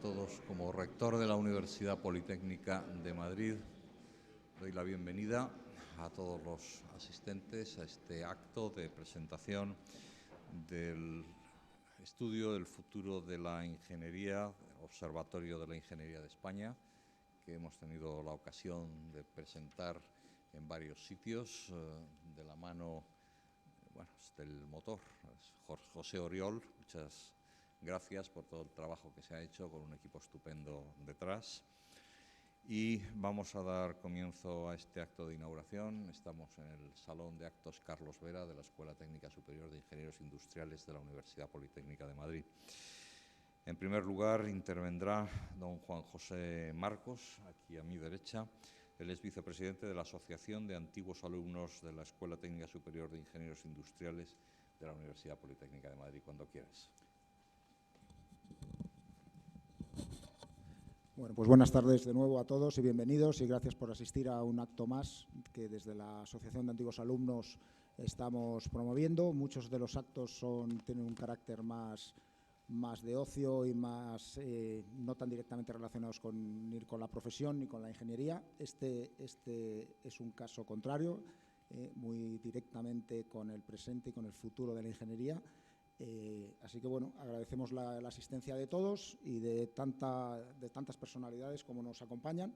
todos. Como rector de la Universidad Politécnica de Madrid, doy la bienvenida a todos los asistentes a este acto de presentación del estudio del futuro de la ingeniería, Observatorio de la Ingeniería de España, que hemos tenido la ocasión de presentar en varios sitios de la mano del motor, José Oriol. Muchas gracias por todo el trabajo que se ha hecho con un equipo estupendo detrás. Y vamos a dar comienzo a este acto de inauguración. Estamos en el Salón de Actos Carlos Vera de la Escuela Técnica Superior de Ingenieros Industriales de la Universidad Politécnica de Madrid. En primer lugar, intervendrá don Juan José Marcos, aquí a mi derecha. Él es vicepresidente de la Asociación de Antiguos Alumnos de la Escuela Técnica Superior de Ingenieros Industriales de la Universidad Politécnica de Madrid. Cuando quieras. Bueno, pues buenas tardes de nuevo a todos y bienvenidos, y gracias por asistir a un acto más que desde la Asociación de Antiguos Alumnos estamos promoviendo. Muchos de los actos tienen un carácter más de ocio y más no tan directamente relacionados ni con la profesión ni con la ingeniería. Este es un caso contrario, muy directamente con el presente y con el futuro de la ingeniería. Así que, bueno, agradecemos la asistencia de todos y de tantas personalidades como nos acompañan.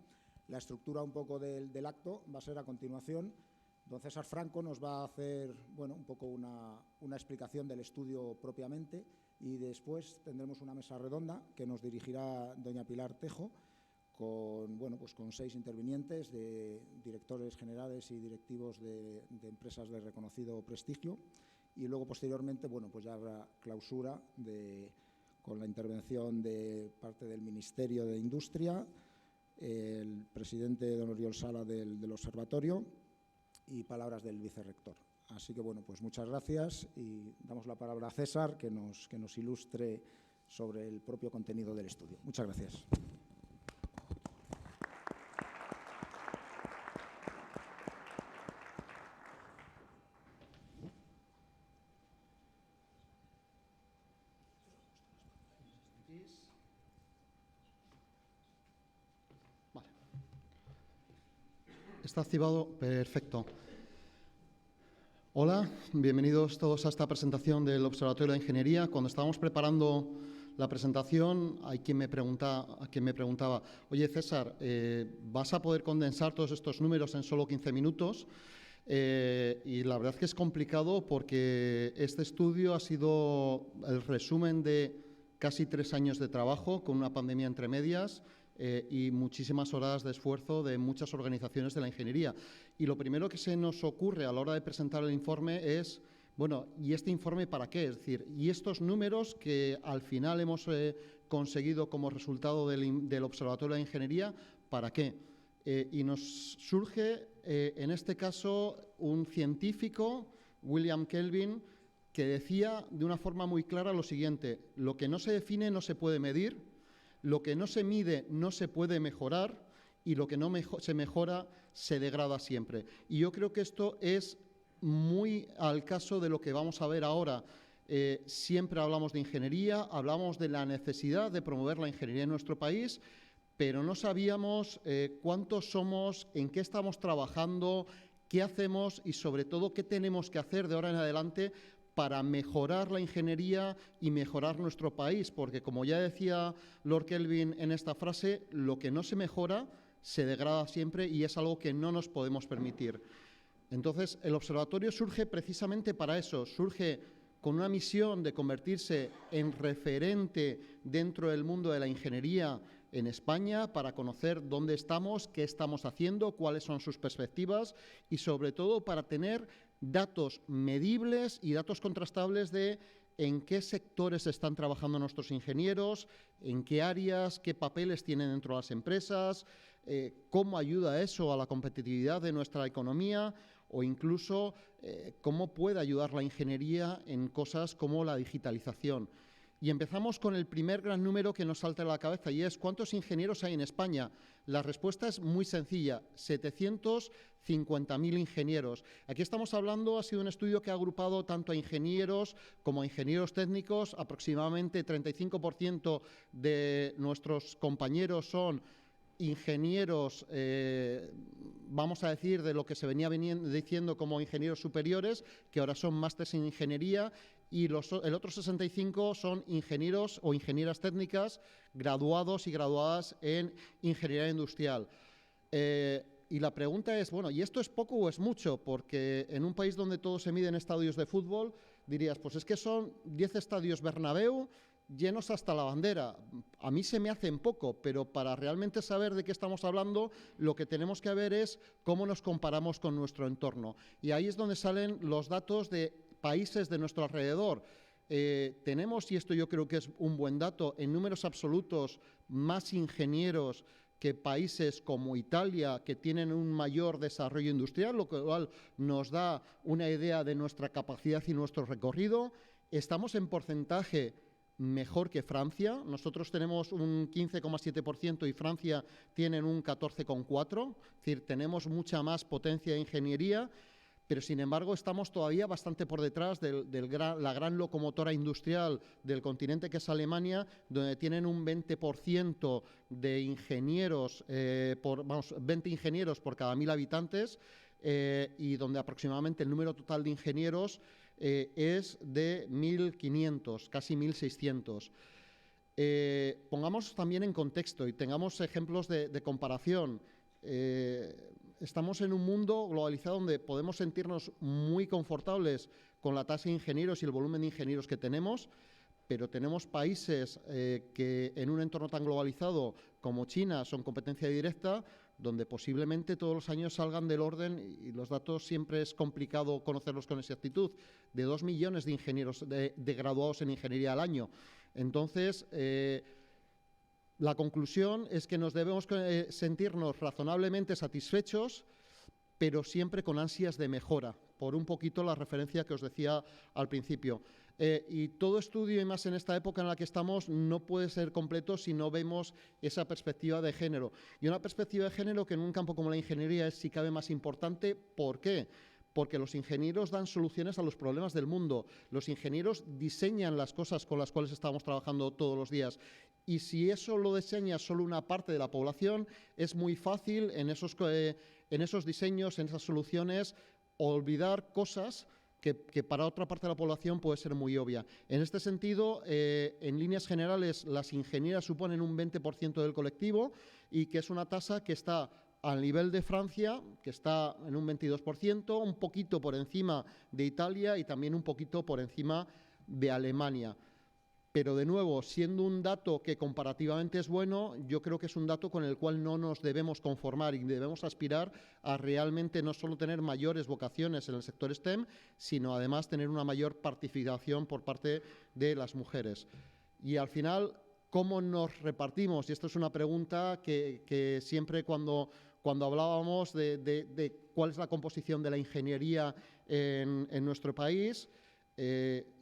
La estructura un poco del acto va a ser a continuación. Don César Franco nos va a hacer, un poco una explicación del estudio propiamente, y después tendremos una mesa redonda que nos dirigirá doña Pilar Tejo con 6 intervinientes, de directores generales y directivos de empresas de reconocido prestigio. Y luego, posteriormente, ya habrá clausura con la intervención de parte del Ministerio de Industria, el presidente don Oriol Sala del Observatorio y palabras del vicerrector. Así que, muchas gracias, y damos la palabra a César, que nos ilustre sobre el propio contenido del estudio. Muchas gracias. Vale. Está activado. Perfecto. Hola, bienvenidos todos a esta presentación del Observatorio de la Ingeniería. Cuando estábamos preparando la presentación, hay quien me preguntaba, oye, César, ¿vas a poder condensar todos estos números en solo 15 minutos? Y la verdad es que es complicado, porque este estudio ha sido el resumen de casi 3 años de trabajo, con una pandemia entre medias, y muchísimas horas de esfuerzo de muchas organizaciones de la ingeniería. Y lo primero que se nos ocurre a la hora de presentar el informe es, ¿y este informe para qué? Es decir, ¿y estos números que al final hemos conseguido como resultado del Observatorio de la Ingeniería, para qué? Y nos surge, en este caso, un científico, William Kelvin, que decía de una forma muy clara lo siguiente: lo que no se define no se puede medir, lo que no se mide no se puede mejorar, y lo que no se mejora se degrada siempre. Y yo creo que esto es muy al caso de lo que vamos a ver ahora. Siempre hablamos de ingeniería, hablamos de la necesidad de promover la ingeniería en nuestro país, pero no sabíamos cuántos somos, en qué estamos trabajando, qué hacemos y, sobre todo, qué tenemos que hacer de ahora en adelante para mejorar la ingeniería y mejorar nuestro país, porque, como ya decía Lord Kelvin en esta frase, lo que no se mejora se degrada siempre, y es algo que no nos podemos permitir. Entonces, el observatorio surge precisamente para eso, surge con una misión de convertirse en referente dentro del mundo de la ingeniería en España, para conocer dónde estamos, qué estamos haciendo, cuáles son sus perspectivas, y sobre todo para tener datos medibles y datos contrastables de en qué sectores están trabajando nuestros ingenieros, en qué áreas, qué papeles tienen dentro de las empresas, cómo ayuda eso a la competitividad de nuestra economía, o incluso cómo puede ayudar la ingeniería en cosas como la digitalización. Y empezamos con el primer gran número que nos salta a la cabeza, y es ¿cuántos ingenieros hay en España? La respuesta es muy sencilla, 750.000 ingenieros. Aquí estamos hablando, ha sido un estudio que ha agrupado tanto a ingenieros como a ingenieros técnicos. Aproximadamente 35% de nuestros compañeros son ingenieros, vamos a decir, de lo que se venía diciendo como ingenieros superiores, que ahora son másteres en ingeniería, y el otro 65 son ingenieros o ingenieras técnicas graduados y graduadas en ingeniería industrial. Y la pregunta es, bueno, ¿y esto es poco o es mucho? Porque en un país donde todo se mide en estadios de fútbol, dirías, pues es que son 10 estadios Bernabéu llenos hasta la bandera. A mí se me hacen poco, pero para realmente saber de qué estamos hablando, lo que tenemos que ver es cómo nos comparamos con nuestro entorno. Y ahí es donde salen los datos de países de nuestro alrededor. Tenemos, y esto yo creo que es un buen dato, en números absolutos más ingenieros que países como Italia, que tienen un mayor desarrollo industrial, lo cual nos da una idea de nuestra capacidad y nuestro recorrido. Estamos en porcentaje mejor que Francia. Nosotros tenemos un 15,7% y Francia tiene un 14,4%. Es decir, tenemos mucha más potencia de ingeniería, pero sin embargo estamos todavía bastante por detrás de la gran locomotora industrial del continente, que es Alemania, donde tienen un 20% de ingenieros, 20 ingenieros por cada 1.000 habitantes, y donde aproximadamente el número total de ingenieros es de 1.500, casi 1.600. Pongamos también en contexto y tengamos ejemplos de comparación. Estamos en un mundo globalizado donde podemos sentirnos muy confortables con la tasa de ingenieros y el volumen de ingenieros que tenemos, pero tenemos países que en un entorno tan globalizado como China son competencia directa, donde posiblemente todos los años salgan del orden, y los datos siempre es complicado conocerlos con exactitud, de 2 millones de ingenieros de graduados en ingeniería al año. Entonces, la conclusión es que nos debemos sentirnos razonablemente satisfechos, pero siempre con ansias de mejora, por un poquito la referencia que os decía al principio. Y todo estudio, y más en esta época en la que estamos, no puede ser completo si no vemos esa perspectiva de género. Y una perspectiva de género que en un campo como la ingeniería es, si cabe, más importante. ¿Por qué? Porque los ingenieros dan soluciones a los problemas del mundo. Los ingenieros diseñan las cosas con las cuales estamos trabajando todos los días. Y si eso lo diseña solo una parte de la población, es muy fácil en esos diseños, en esas soluciones, olvidar cosas que para otra parte de la población puede ser muy obvia. En este sentido, en líneas generales, las ingenieras suponen un 20% del colectivo, y que es una tasa que está al nivel de Francia, que está en un 22%, un poquito por encima de Italia y también un poquito por encima de Alemania. Pero, de nuevo, siendo un dato que comparativamente es bueno, yo creo que es un dato con el cual no nos debemos conformar y debemos aspirar a realmente no solo tener mayores vocaciones en el sector STEM, sino además tener una mayor participación por parte de las mujeres. Y al final, ¿cómo nos repartimos? Y esto es una pregunta que siempre cuando hablábamos de cuál es la composición de la ingeniería en nuestro país,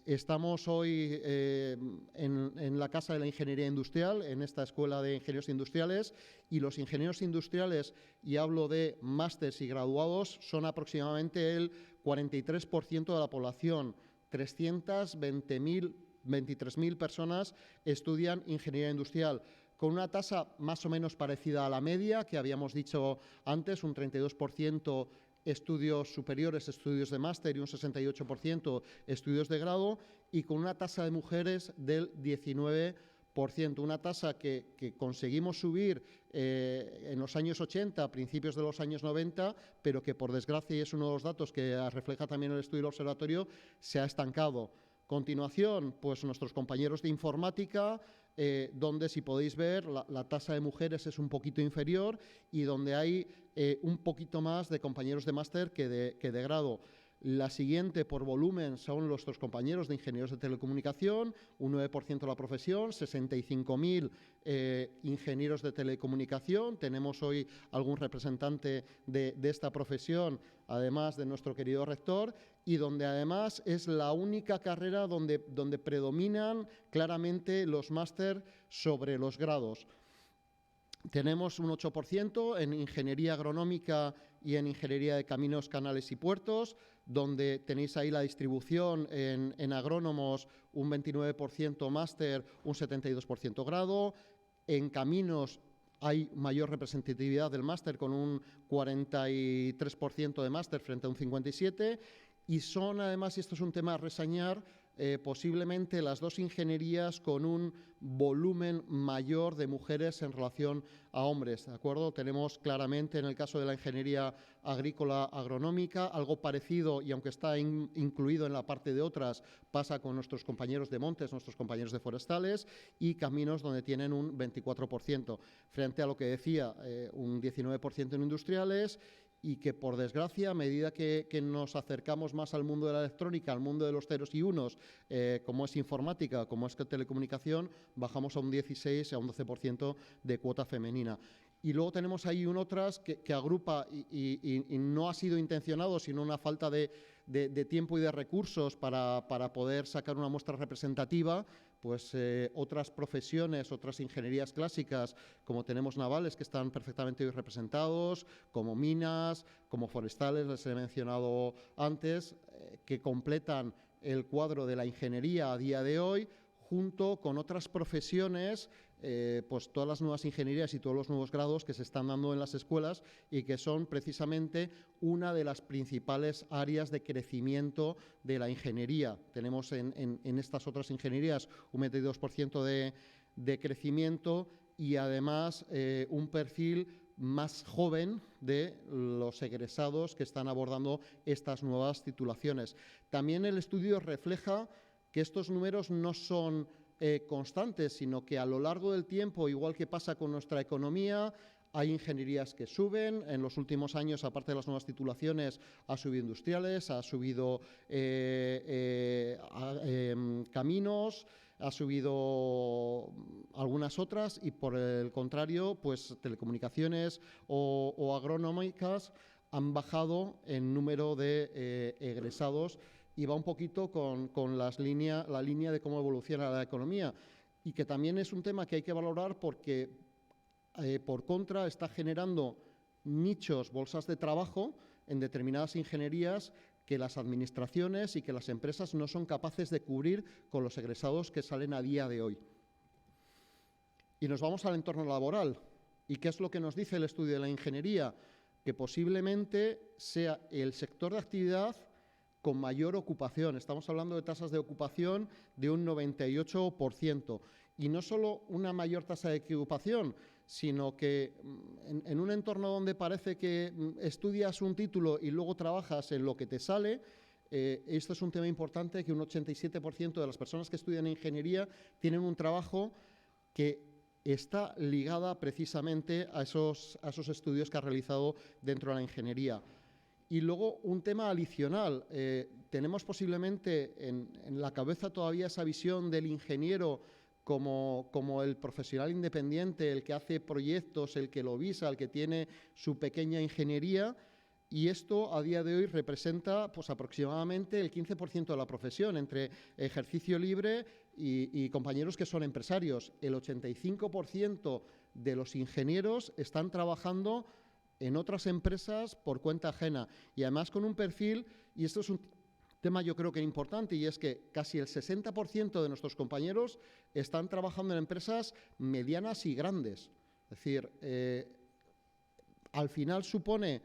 estamos hoy en la Casa de la Ingeniería Industrial, en esta Escuela de Ingenieros Industriales, y los ingenieros industriales, y hablo de másters y graduados, son aproximadamente el 43% de la población. 323.000 personas estudian ingeniería industrial, con una tasa más o menos parecida a la media, que habíamos dicho antes, un 32% estudios superiores, estudios de máster, y un 68% estudios de grado, y con una tasa de mujeres del 19%, una tasa que conseguimos subir en los años 80, a principios de los años 90, pero que, por desgracia, y es uno de los datos que refleja también el estudio del observatorio, se ha estancado. Continuación, pues nuestros compañeros de informática, donde, si podéis ver, la tasa de mujeres es un poquito inferior, y donde hay un poquito más de compañeros de máster que de grado. La siguiente por volumen son nuestros compañeros de ingenieros de telecomunicación, un 9% de la profesión, 65.000 ingenieros de telecomunicación. Tenemos hoy algún representante de esta profesión, además de nuestro querido rector, y donde además es la única carrera donde predominan claramente los máster sobre los grados. Tenemos un 8% en ingeniería agronómica y en ingeniería de caminos, canales y puertos, donde tenéis ahí la distribución en agrónomos, un 29% máster, un 72% grado. En caminos hay mayor representatividad del máster, con un 43% de máster frente a un 57%. Y son, además, y esto es un tema a reseñar, posiblemente las dos ingenierías con un volumen mayor de mujeres en relación a hombres, ¿de acuerdo? Tenemos claramente en el caso de la ingeniería agrícola agronómica algo parecido, y aunque está incluido en la parte de otras, pasa con nuestros compañeros de montes, nuestros compañeros de forestales, y caminos, donde tienen un 24%, frente a lo que decía, un 19% en industriales, y que, por desgracia, a medida que nos acercamos más al mundo de la electrónica, al mundo de los ceros y unos, como es informática, como es telecomunicación, bajamos a un 16, a un 12% de cuota femenina. Y luego tenemos ahí un otras que agrupa, y no ha sido intencionado, sino una falta de tiempo y de recursos para poder sacar una muestra representativa, pues otras profesiones, otras ingenierías clásicas, como tenemos navales, que están perfectamente hoy representados, como minas, como forestales, les he mencionado antes, que completan el cuadro de la ingeniería a día de hoy, junto con otras profesiones, pues todas las nuevas ingenierías y todos los nuevos grados que se están dando en las escuelas, y que son precisamente una de las principales áreas de crecimiento de la ingeniería. Tenemos en estas otras ingenierías un 22% de crecimiento, y además un perfil más joven de los egresados que están abordando estas nuevas titulaciones. También el estudio refleja que estos números no son constantes, sino que a lo largo del tiempo, igual que pasa con nuestra economía, hay ingenierías que suben. En los últimos años, aparte de las nuevas titulaciones, ha subido industriales, ha subido caminos, ha subido algunas otras, y por el contrario, pues telecomunicaciones o agronómicas han bajado en número de egresados, y va un poquito con la línea de cómo evoluciona la economía, y que también es un tema que hay que valorar porque, por contra, está generando nichos, bolsas de trabajo en determinadas ingenierías que las administraciones y que las empresas no son capaces de cubrir con los egresados que salen a día de hoy. Y nos vamos al entorno laboral. ¿Y qué es lo que nos dice el estudio de la ingeniería? Que posiblemente sea el sector de actividad con mayor ocupación. Estamos hablando de tasas de ocupación de un 98%. Y no solo una mayor tasa de ocupación, sino que en un entorno donde parece que estudias un título y luego trabajas en lo que te sale, esto es un tema importante, que un 87% de las personas que estudian ingeniería tienen un trabajo que está ligada precisamente a esos estudios que ha realizado dentro de la ingeniería. Y luego un tema adicional, tenemos posiblemente en la cabeza todavía esa visión del ingeniero como el profesional independiente, el que hace proyectos, el que lo visa, el que tiene su pequeña ingeniería, y esto a día de hoy representa pues aproximadamente el 15% de la profesión, entre ejercicio libre y compañeros que son empresarios. El 85% de los ingenieros están trabajando en otras empresas por cuenta ajena, y además con un perfil, y esto es un tema yo creo que importante, y es que casi el 60% de nuestros compañeros están trabajando en empresas medianas y grandes. Es decir, al final supone,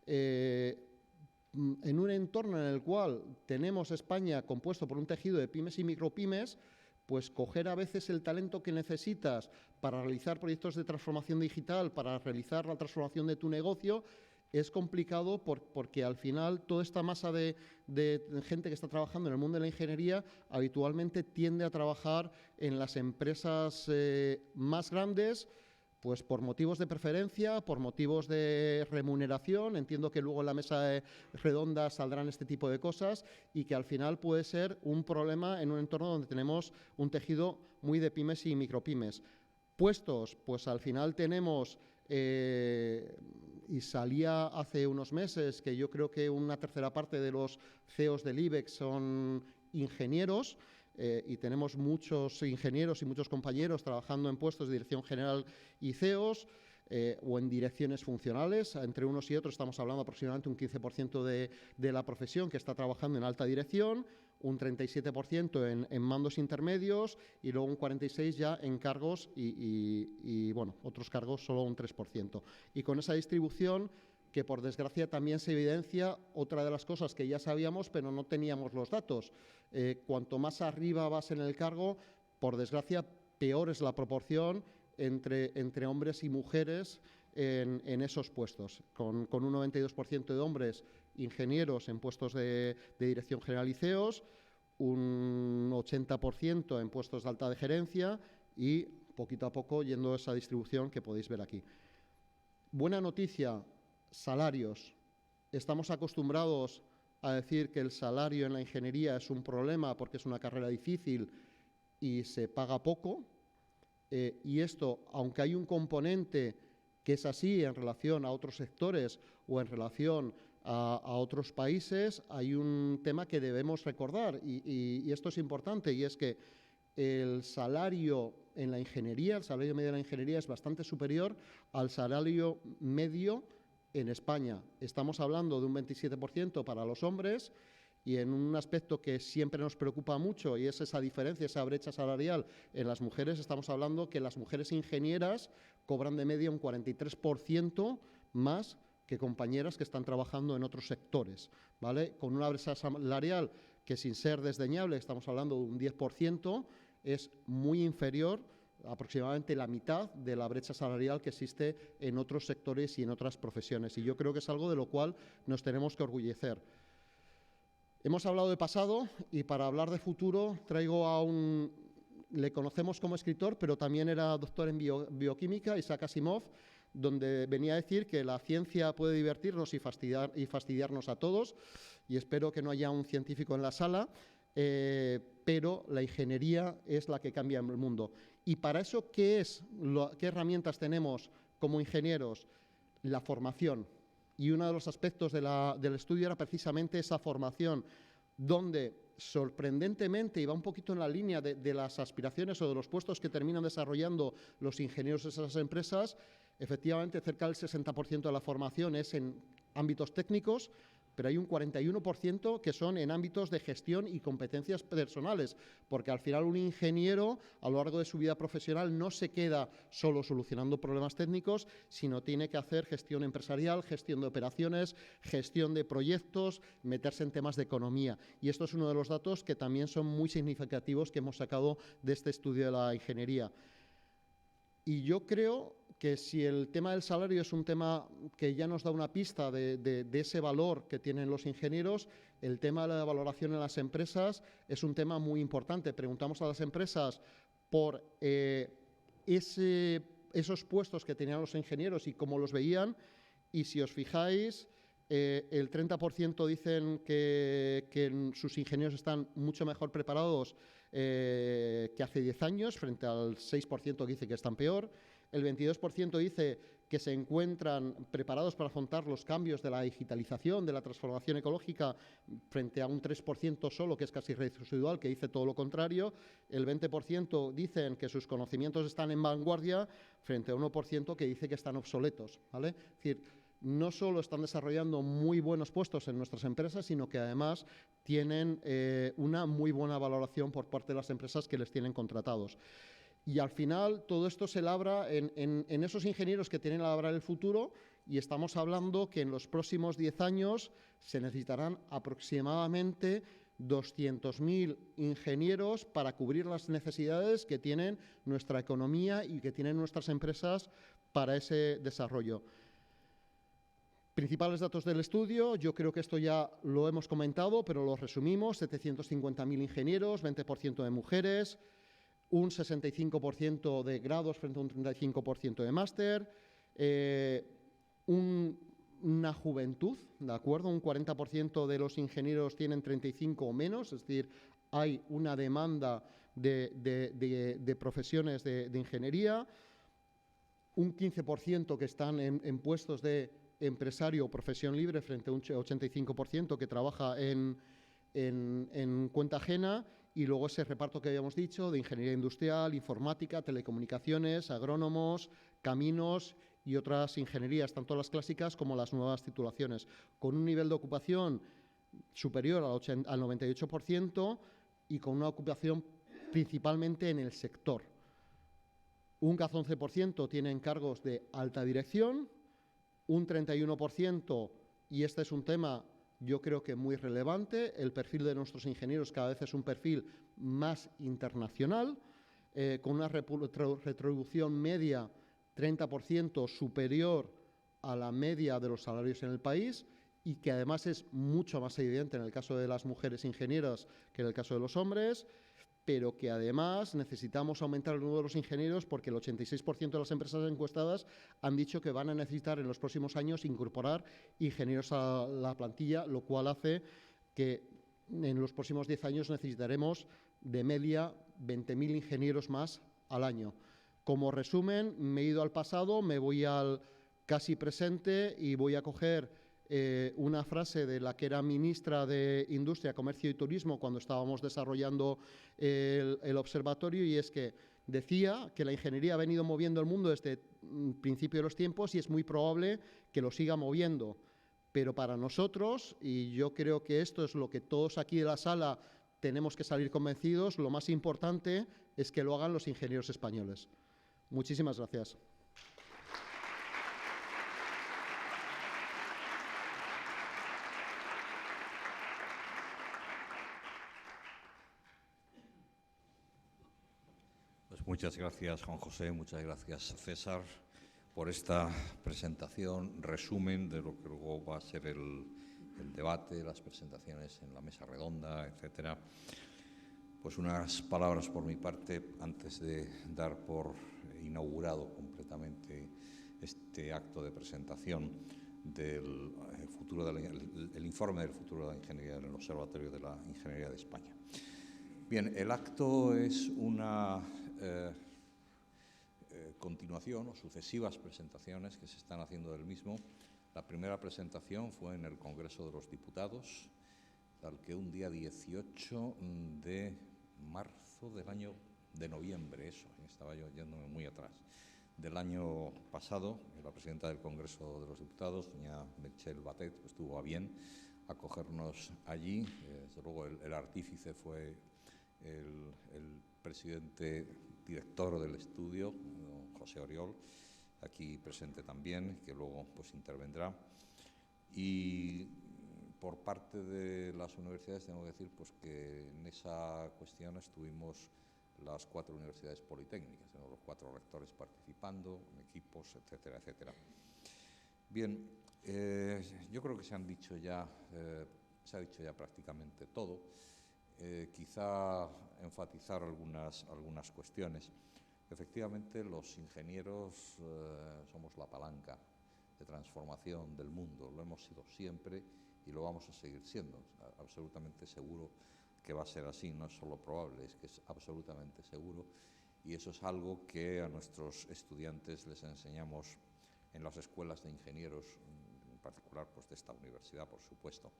en un entorno en el cual tenemos España compuesto por un tejido de pymes y micropymes, pues coger a veces el talento que necesitas para realizar proyectos de transformación digital, para realizar la transformación de tu negocio, es complicado porque al final toda esta masa de gente que está trabajando en el mundo de la ingeniería habitualmente tiende a trabajar en las empresas más grandes, Pues por motivos de preferencia, por motivos de remuneración, entiendo que luego en la mesa redonda saldrán este tipo de cosas y que al final puede ser un problema en un entorno donde tenemos un tejido muy de pymes y micropymes. Puestos, pues al final tenemos, y salía hace unos meses, que yo creo que una tercera parte de los CEOs del IBEX son ingenieros, y tenemos muchos ingenieros y muchos compañeros trabajando en puestos de dirección general y CEOs, o en direcciones funcionales. Entre unos y otros estamos hablando aproximadamente un 15% de la profesión que está trabajando en alta dirección, un 37% en mandos intermedios y luego un 46% ya en cargos y bueno, otros cargos solo un 3%. Y con esa distribución, que por desgracia también se evidencia otra de las cosas que ya sabíamos, pero no teníamos los datos. Cuanto más arriba vas en el cargo, por desgracia, peor es la proporción entre hombres y mujeres en esos puestos, con un 92% de hombres ingenieros en puestos de dirección general y CEOs, un 80% en puestos de alta de gerencia y poquito a poco yendo a esa distribución que podéis ver aquí. Buena noticia. Salarios. Estamos acostumbrados a decir que el salario en la ingeniería es un problema porque es una carrera difícil y se paga poco. Y esto, aunque hay un componente que es así en relación a otros sectores o en relación a otros países, hay un tema que debemos recordar y esto es importante, y es que el salario en la ingeniería, el salario medio de la ingeniería es bastante superior al salario medio en España. Estamos hablando de un 27% para los hombres y en un aspecto que siempre nos preocupa mucho y es esa diferencia, esa brecha salarial en las mujeres, estamos hablando que las mujeres ingenieras cobran de media un 43% más que compañeras que están trabajando en otros sectores, ¿vale? Con una brecha salarial que, sin ser desdeñable, estamos hablando de un 10%, es muy inferior, aproximadamente la mitad de la brecha salarial que existe en otros sectores y en otras profesiones. Y yo creo que es algo de lo cual nos tenemos que orgullecer. Hemos hablado de pasado y para hablar de futuro traigo a le conocemos como escritor, pero también era doctor en bioquímica, Isaac Asimov, donde venía a decir que la ciencia puede divertirnos y fastidiarnos a todos, y espero que no haya un científico en la sala, pero la ingeniería es la que cambia el mundo. Y para eso, ¿qué herramientas tenemos como ingenieros? La formación. Y uno de los aspectos del estudio era precisamente esa formación, donde sorprendentemente, y va un poquito en la línea de las aspiraciones o de los puestos que terminan desarrollando los ingenieros de esas empresas, efectivamente cerca del 60% de la formación es en ámbitos técnicos, pero hay un 41% que son en ámbitos de gestión y competencias personales, porque al final un ingeniero a lo largo de su vida profesional no se queda solo solucionando problemas técnicos, sino tiene que hacer gestión empresarial, gestión de operaciones, gestión de proyectos, meterse en temas de economía. Y esto es uno de los datos que también son muy significativos que hemos sacado de este estudio de la ingeniería. Y yo creo que si el tema del salario es un tema que ya nos da una pista de ese valor que tienen los ingenieros, el tema de la valoración en las empresas es un tema muy importante. Preguntamos a las empresas por esos puestos que tenían los ingenieros y cómo los veían, y si os fijáis, el 30% dicen que sus ingenieros están mucho mejor preparados que hace 10 años, frente al 6% que dice que están peor. El 22% dice que se encuentran preparados para afrontar los cambios de la digitalización, de la transformación ecológica, frente a un 3% solo, que es casi residual, que dice todo lo contrario. El 20% dicen que sus conocimientos están en vanguardia, frente a 1% que dice que están obsoletos, ¿vale? Es decir, no solo están desarrollando muy buenos puestos en nuestras empresas, sino que además tienen una muy buena valoración por parte de las empresas que les tienen contratados. Y al final todo esto se labra en esos ingenieros que tienen que labrar el futuro, y estamos hablando que en los próximos 10 años se necesitarán aproximadamente 200.000 ingenieros para cubrir las necesidades que tienen nuestra economía y que tienen nuestras empresas para ese desarrollo. Principales datos del estudio, yo creo que esto ya lo hemos comentado, pero lo resumimos: 750.000 ingenieros, 20% de mujeres, un 65% de grados frente a un 35% de máster, una juventud, ¿de acuerdo? Un 40% de los ingenieros tienen 35 o menos, es decir, hay una demanda de profesiones de ingeniería, un 15% que están en puestos de empresario o profesión libre frente a un 85% que trabaja en cuenta ajena, y luego ese reparto que habíamos dicho de ingeniería industrial, informática, telecomunicaciones, agrónomos, caminos y otras ingenierías, tanto las clásicas como las nuevas titulaciones, con un nivel de ocupación superior al 98% y con una ocupación principalmente en el sector. Un 14% tienen cargos de alta dirección, un 31%, y este es un tema yo creo que muy relevante, el perfil de nuestros ingenieros cada vez es un perfil más internacional, con una retribución media 30% superior a la media de los salarios en el país, y que además es mucho más evidente en el caso de las mujeres ingenieras que en el caso de los hombres, pero que además necesitamos aumentar el número de los ingenieros porque el 86% de las empresas encuestadas han dicho que van a necesitar en los próximos años incorporar ingenieros a la plantilla, lo cual hace que en los próximos 10 años necesitaremos de media 20.000 ingenieros más al año. Como resumen, me he ido al pasado, me voy al casi presente y voy a coger una frase de la que era ministra de Industria, Comercio y Turismo cuando estábamos desarrollando el observatorio, y es que decía que la ingeniería ha venido moviendo el mundo desde el principio de los tiempos y es muy probable que lo siga moviendo. Pero para nosotros, y yo creo que esto es lo que todos aquí de la sala tenemos que salir convencidos, lo más importante es que lo hagan los ingenieros españoles. Muchísimas gracias. Pues muchas gracias, Juan José, muchas gracias, César, por esta presentación, resumen de lo que luego va a ser el debate, las presentaciones en la mesa redonda, etcétera. Pues unas palabras por mi parte antes de dar por inaugurado completamente este acto de presentación del el informe del futuro de la ingeniería en el Observatorio de la Ingeniería de España. Bien, el acto es una continuación o sucesivas presentaciones que se están haciendo del mismo. La primera presentación fue en el Congreso de los Diputados, tal que un día 18 de marzo de noviembre, estaba yo yéndome muy atrás, del año pasado. La presidenta del Congreso de los Diputados, doña Meritxell Batet, pues tuvo a bien acogernos allí. Desde luego el artífice fue el presidente director del estudio, don José Oriol, aquí presente también, que luego pues intervendrá. Y por parte de las universidades tengo que decir pues que en esa cuestión estuvimos las 4 universidades politécnicas, los 4 rectores participando, equipos, etcétera, etcétera. Bien, yo creo que se ha dicho ya prácticamente todo. Quizá enfatizar algunas cuestiones. Efectivamente, los ingenieros somos la palanca de transformación del mundo. Lo hemos sido siempre y lo vamos a seguir siendo. Absolutamente seguro que va a ser así. No es solo probable, es que es absolutamente seguro. Y eso es algo que a nuestros estudiantes les enseñamos en las escuelas de ingenieros, en particular pues, de esta universidad, por supuesto.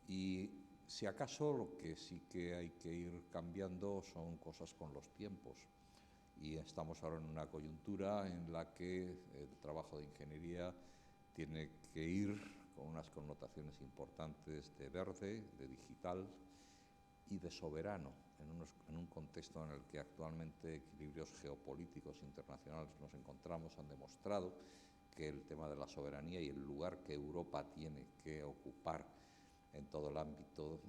Y si acaso lo que sí que hay que ir cambiando son cosas con los tiempos. Y estamos ahora en una coyuntura en la que el trabajo de ingeniería tiene que ir con unas connotaciones importantes de verde, de digital y de soberano, en un contexto en el que actualmente equilibrios geopolíticos internacionales nos encontramos, han demostrado que el tema de la soberanía y el lugar que Europa tiene que ocupar en todo el ámbito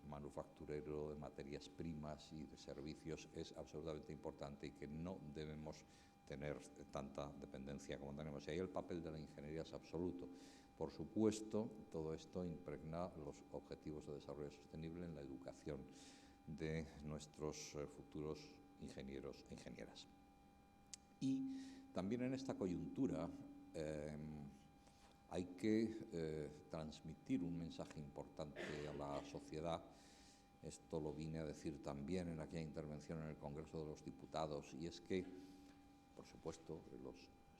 manufacturero, de materias primas y de servicios es absolutamente importante y que no debemos tener tanta dependencia como tenemos. Y ahí el papel de la ingeniería es absoluto. Por supuesto, todo esto impregna los objetivos de desarrollo sostenible en la educación de nuestros futuros ingenieros e ingenieras. Y también en esta coyuntura hay que transmitir un mensaje importante a la sociedad. Esto lo vine a decir también en aquella intervención en el Congreso de los Diputados, y es que, por supuesto, los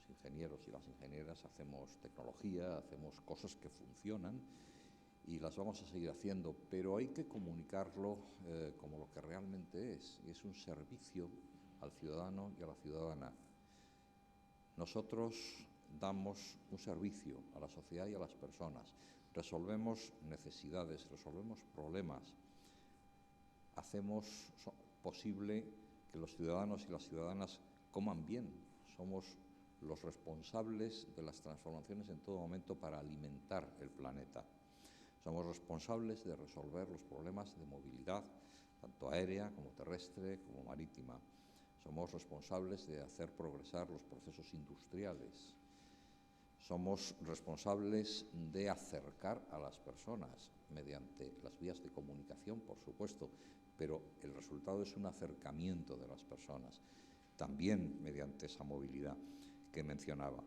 ingenieros y las ingenieras hacemos tecnología, hacemos cosas que funcionan y las vamos a seguir haciendo, pero hay que comunicarlo como lo que realmente es, y es un servicio al ciudadano y a la ciudadana. Nosotros damos un servicio a la sociedad y a las personas, resolvemos necesidades, resolvemos problemas, hacemos posible que los ciudadanos y las ciudadanas coman bien, somos los responsables de las transformaciones en todo momento para alimentar el planeta. Somos responsables de resolver los problemas de movilidad, tanto aérea como terrestre como marítima. Somos responsables de hacer progresar los procesos industriales. Somos responsables de acercar a las personas mediante las vías de comunicación, por supuesto, pero el resultado es un acercamiento de las personas, también mediante esa movilidad que mencionaba.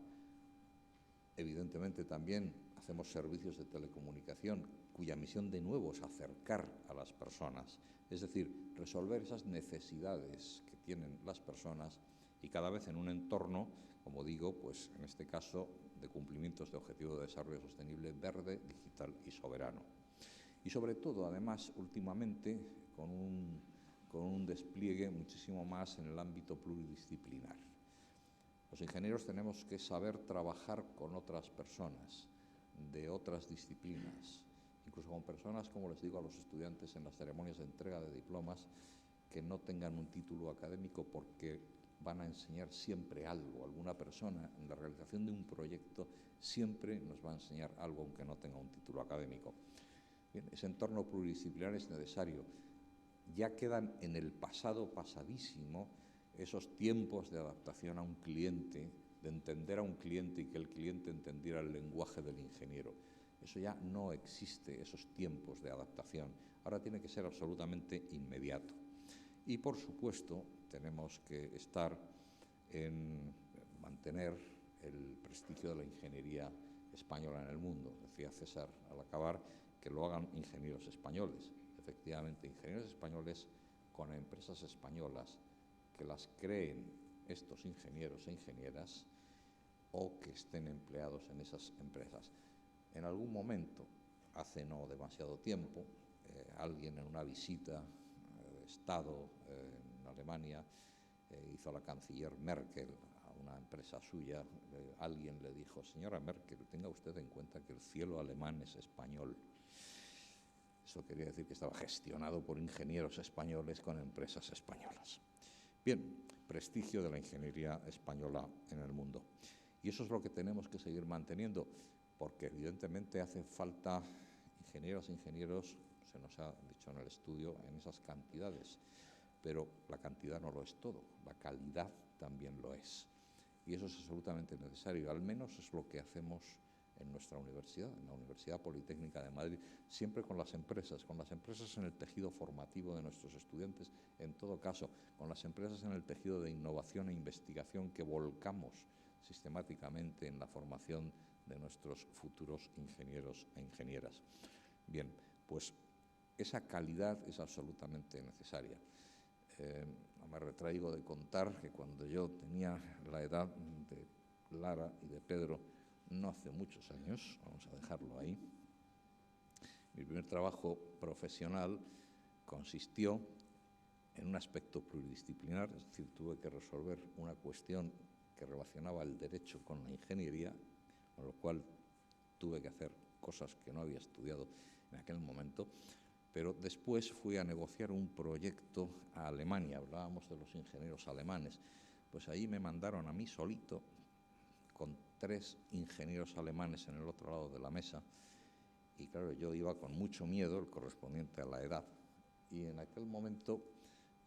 Evidentemente también hacemos servicios de telecomunicación cuya misión de nuevo es acercar a las personas, es decir, resolver esas necesidades que tienen las personas y cada vez en un entorno, como digo, pues en este caso de cumplimientos de Objetivo de Desarrollo Sostenible verde, digital y soberano. Y sobre todo, además, últimamente, con un despliegue muchísimo más en el ámbito pluridisciplinar. Los ingenieros tenemos que saber trabajar con otras personas de otras disciplinas, incluso con personas, como les digo a los estudiantes en las ceremonias de entrega de diplomas, que no tengan un título académico, porque van a enseñar siempre algo. Alguna persona en la realización de un proyecto siempre nos va a enseñar algo aunque no tenga un título académico. Bien, ese entorno pluridisciplinar es necesario. Ya quedan en el pasado pasadísimo esos tiempos de adaptación a un cliente, de entender a un cliente y que el cliente entendiera el lenguaje del ingeniero. Eso ya no existe, esos tiempos de adaptación. Ahora tiene que ser absolutamente inmediato. Y, por supuesto, tenemos que estar en mantener el prestigio de la ingeniería española en el mundo. Decía César al acabar que lo hagan ingenieros españoles. Efectivamente, ingenieros españoles con empresas españolas, que las creen estos ingenieros e ingenieras o que estén empleados en esas empresas. En algún momento, hace no demasiado tiempo, alguien en una visita de Estado en Alemania hizo a la canciller Merkel a una empresa suya. Alguien le dijo: señora Merkel, tenga usted en cuenta que el cielo alemán es español. Eso quería decir que estaba gestionado por ingenieros españoles con empresas españolas. Bien, prestigio de la ingeniería española en el mundo. Y eso es lo que tenemos que seguir manteniendo, porque evidentemente hace falta ingenieras e ingenieros, se nos ha dicho en el estudio, en esas cantidades. Pero la cantidad no lo es todo, la calidad también lo es. Y eso es absolutamente necesario, al menos es lo que hacemos en nuestra universidad, en la Universidad Politécnica de Madrid, siempre con las empresas en el tejido formativo de nuestros estudiantes, en todo caso, con las empresas en el tejido de innovación e investigación que volcamos sistemáticamente en la formación de nuestros futuros ingenieros e ingenieras. Bien, pues esa calidad es absolutamente necesaria. Me retraigo de contar que cuando yo tenía la edad de Lara y de Pedro, no hace muchos años, vamos a dejarlo ahí, mi primer trabajo profesional consistió en un aspecto pluridisciplinar, es decir, tuve que resolver una cuestión que relacionaba el derecho con la ingeniería, con lo cual tuve que hacer cosas que no había estudiado en aquel momento, pero después fui a negociar un proyecto a Alemania. Hablábamos de los ingenieros alemanes, pues ahí me mandaron a mí solito, con 3 ingenieros alemanes en el otro lado de la mesa, y claro, yo iba con mucho miedo, el correspondiente a la edad, y en aquel momento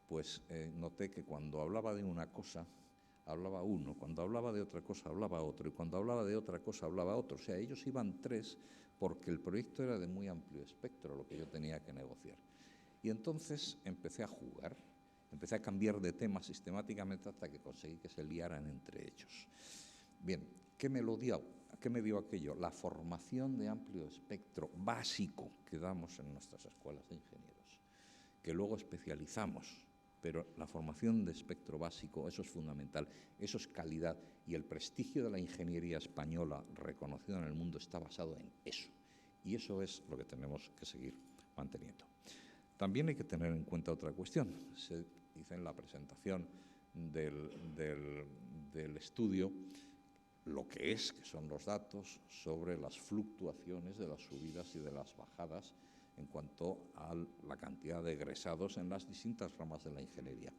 pues noté que cuando hablaba de una cosa hablaba uno, cuando hablaba de otra cosa hablaba otro, y cuando hablaba de otra cosa hablaba otro. O sea, ellos iban 3 porque el proyecto era de muy amplio espectro lo que yo tenía que negociar. Y entonces empecé a jugar Empecé a cambiar de tema sistemáticamente hasta que conseguí que se liaran entre ellos. Bien, ¿qué me dio aquello? La formación de amplio espectro básico que damos en nuestras escuelas de ingenieros, que luego especializamos, pero la formación de espectro básico, eso es fundamental, eso es calidad, y el prestigio de la ingeniería española reconocido en el mundo está basado en eso, y eso es lo que tenemos que seguir manteniendo. También hay que tener en cuenta otra cuestión. Se dice en la presentación del estudio lo que son los datos sobre las fluctuaciones de las subidas y de las bajadas en cuanto a la cantidad de egresados en las distintas ramas de la ingeniería.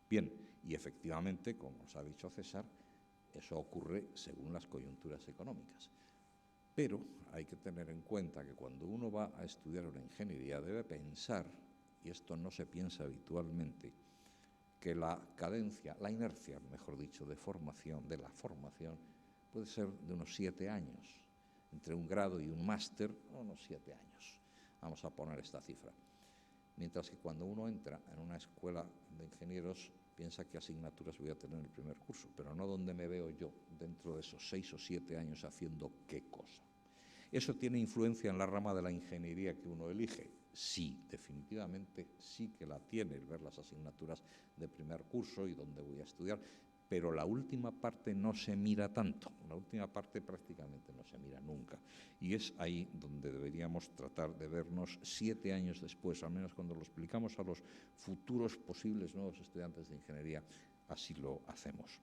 Bien, y efectivamente, como os ha dicho César, eso ocurre según las coyunturas económicas. Pero hay que tener en cuenta que cuando uno va a estudiar una ingeniería debe pensar, y esto no se piensa habitualmente, que la cadencia, la inercia, mejor dicho, de la formación, puede ser de unos 7 años. Entre un grado y un máster, unos 7 años. Vamos a poner esta cifra. Mientras que cuando uno entra en una escuela de ingenieros, piensa qué asignaturas voy a tener en el primer curso, pero no dónde me veo yo dentro de esos 6 o 7 años haciendo qué cosa. ¿Eso tiene influencia en la rama de la ingeniería que uno elige? Sí, definitivamente sí que la tiene, el ver las asignaturas de primer curso y dónde voy a estudiar, pero la última parte no se mira tanto, la última parte prácticamente no se mira nunca. Y es ahí donde deberíamos tratar de vernos 7 años después, al menos cuando lo explicamos a los futuros posibles nuevos estudiantes de ingeniería, así lo hacemos.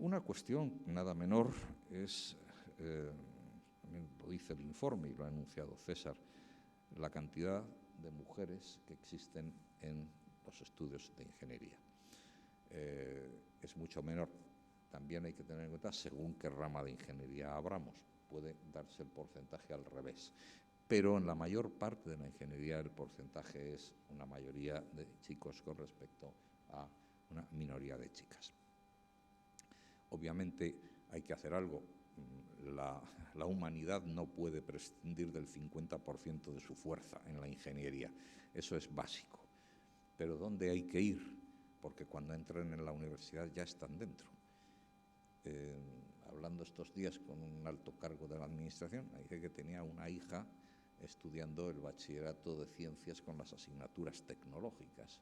Una cuestión nada menor es, también lo dice el informe y lo ha anunciado César, la cantidad de mujeres que existen en los estudios de ingeniería. Es mucho menor, también hay que tener en cuenta según qué rama de ingeniería abramos, puede darse el porcentaje al revés, pero en la mayor parte de la ingeniería el porcentaje es una mayoría de chicos con respecto a una minoría de chicas. Obviamente hay que hacer algo. La humanidad no puede prescindir del 50% de su fuerza en la ingeniería, eso es básico. Pero ¿dónde hay que ir? Porque cuando entren en la universidad ya están dentro. Hablando estos días con un alto cargo de la administración, me dice que tenía una hija estudiando el bachillerato de ciencias con las asignaturas tecnológicas,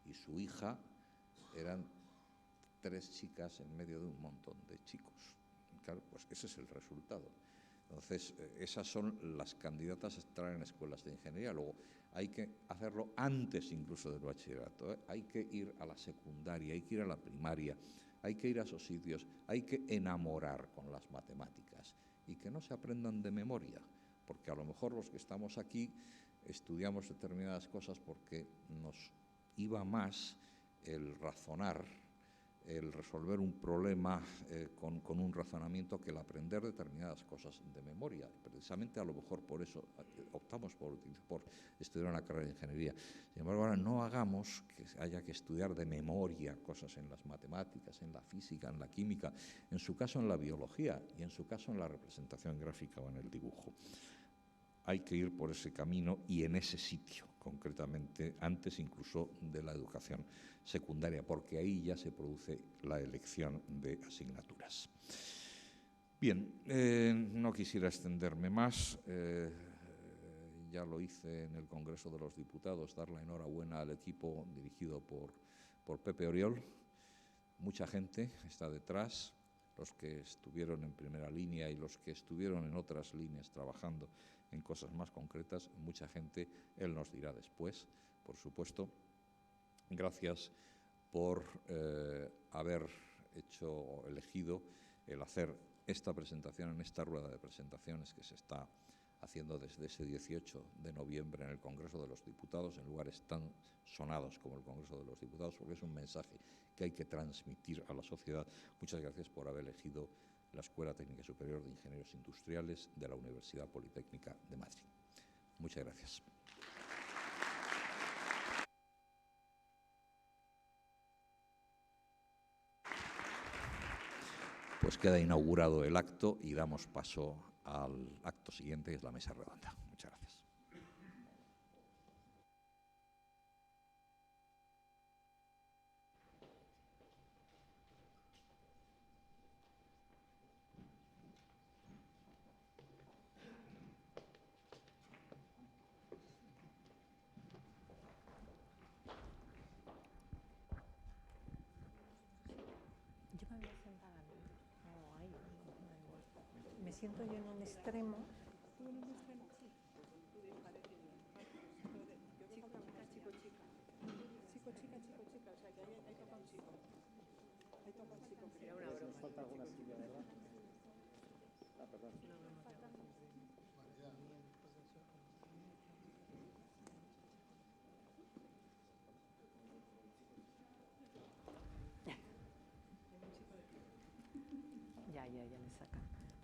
y su hija eran 3 chicas en medio de un montón de chicos. Claro, pues ese es el resultado. Entonces, esas son las candidatas a entrar en escuelas de ingeniería. Luego, hay que hacerlo antes incluso del bachillerato, ¿eh? Hay que ir a la secundaria, hay que ir a la primaria, hay que ir a esos sitios, hay que enamorar con las matemáticas y que no se aprendan de memoria, porque a lo mejor los que estamos aquí estudiamos determinadas cosas porque nos iba más el razonar, el resolver un problema con un razonamiento que el aprender determinadas cosas de memoria. Precisamente a lo mejor por eso optamos por estudiar una carrera de ingeniería. Sin embargo, ahora no hagamos que haya que estudiar de memoria cosas en las matemáticas, en la física, en la química, en su caso en la biología y en su caso en la representación gráfica o en el dibujo. Hay que ir por ese camino y en ese sitio, concretamente, antes incluso de la educación secundaria, porque ahí ya se produce la elección de asignaturas. Bien, no quisiera extenderme más. Ya lo hice en el Congreso de los Diputados, dar la enhorabuena al equipo dirigido por Pepe Oriol. Mucha gente está detrás, los que estuvieron en primera línea y los que estuvieron en otras líneas trabajando en cosas más concretas, mucha gente, él nos dirá después, por supuesto. Gracias por haber elegido el hacer esta presentación en esta rueda de presentaciones que se está haciendo desde ese 18 de noviembre en el Congreso de los Diputados, en lugares tan sonados como el Congreso de los Diputados, porque es un mensaje que hay que transmitir a la sociedad. Muchas gracias por haber elegido la Escuela Técnica Superior de Ingenieros Industriales de la Universidad Politécnica de Madrid. Muchas gracias. Pues queda inaugurado el acto y damos paso al acto siguiente, que es la mesa redonda. Muchas gracias. siento yo en un extremo. Ya le saca.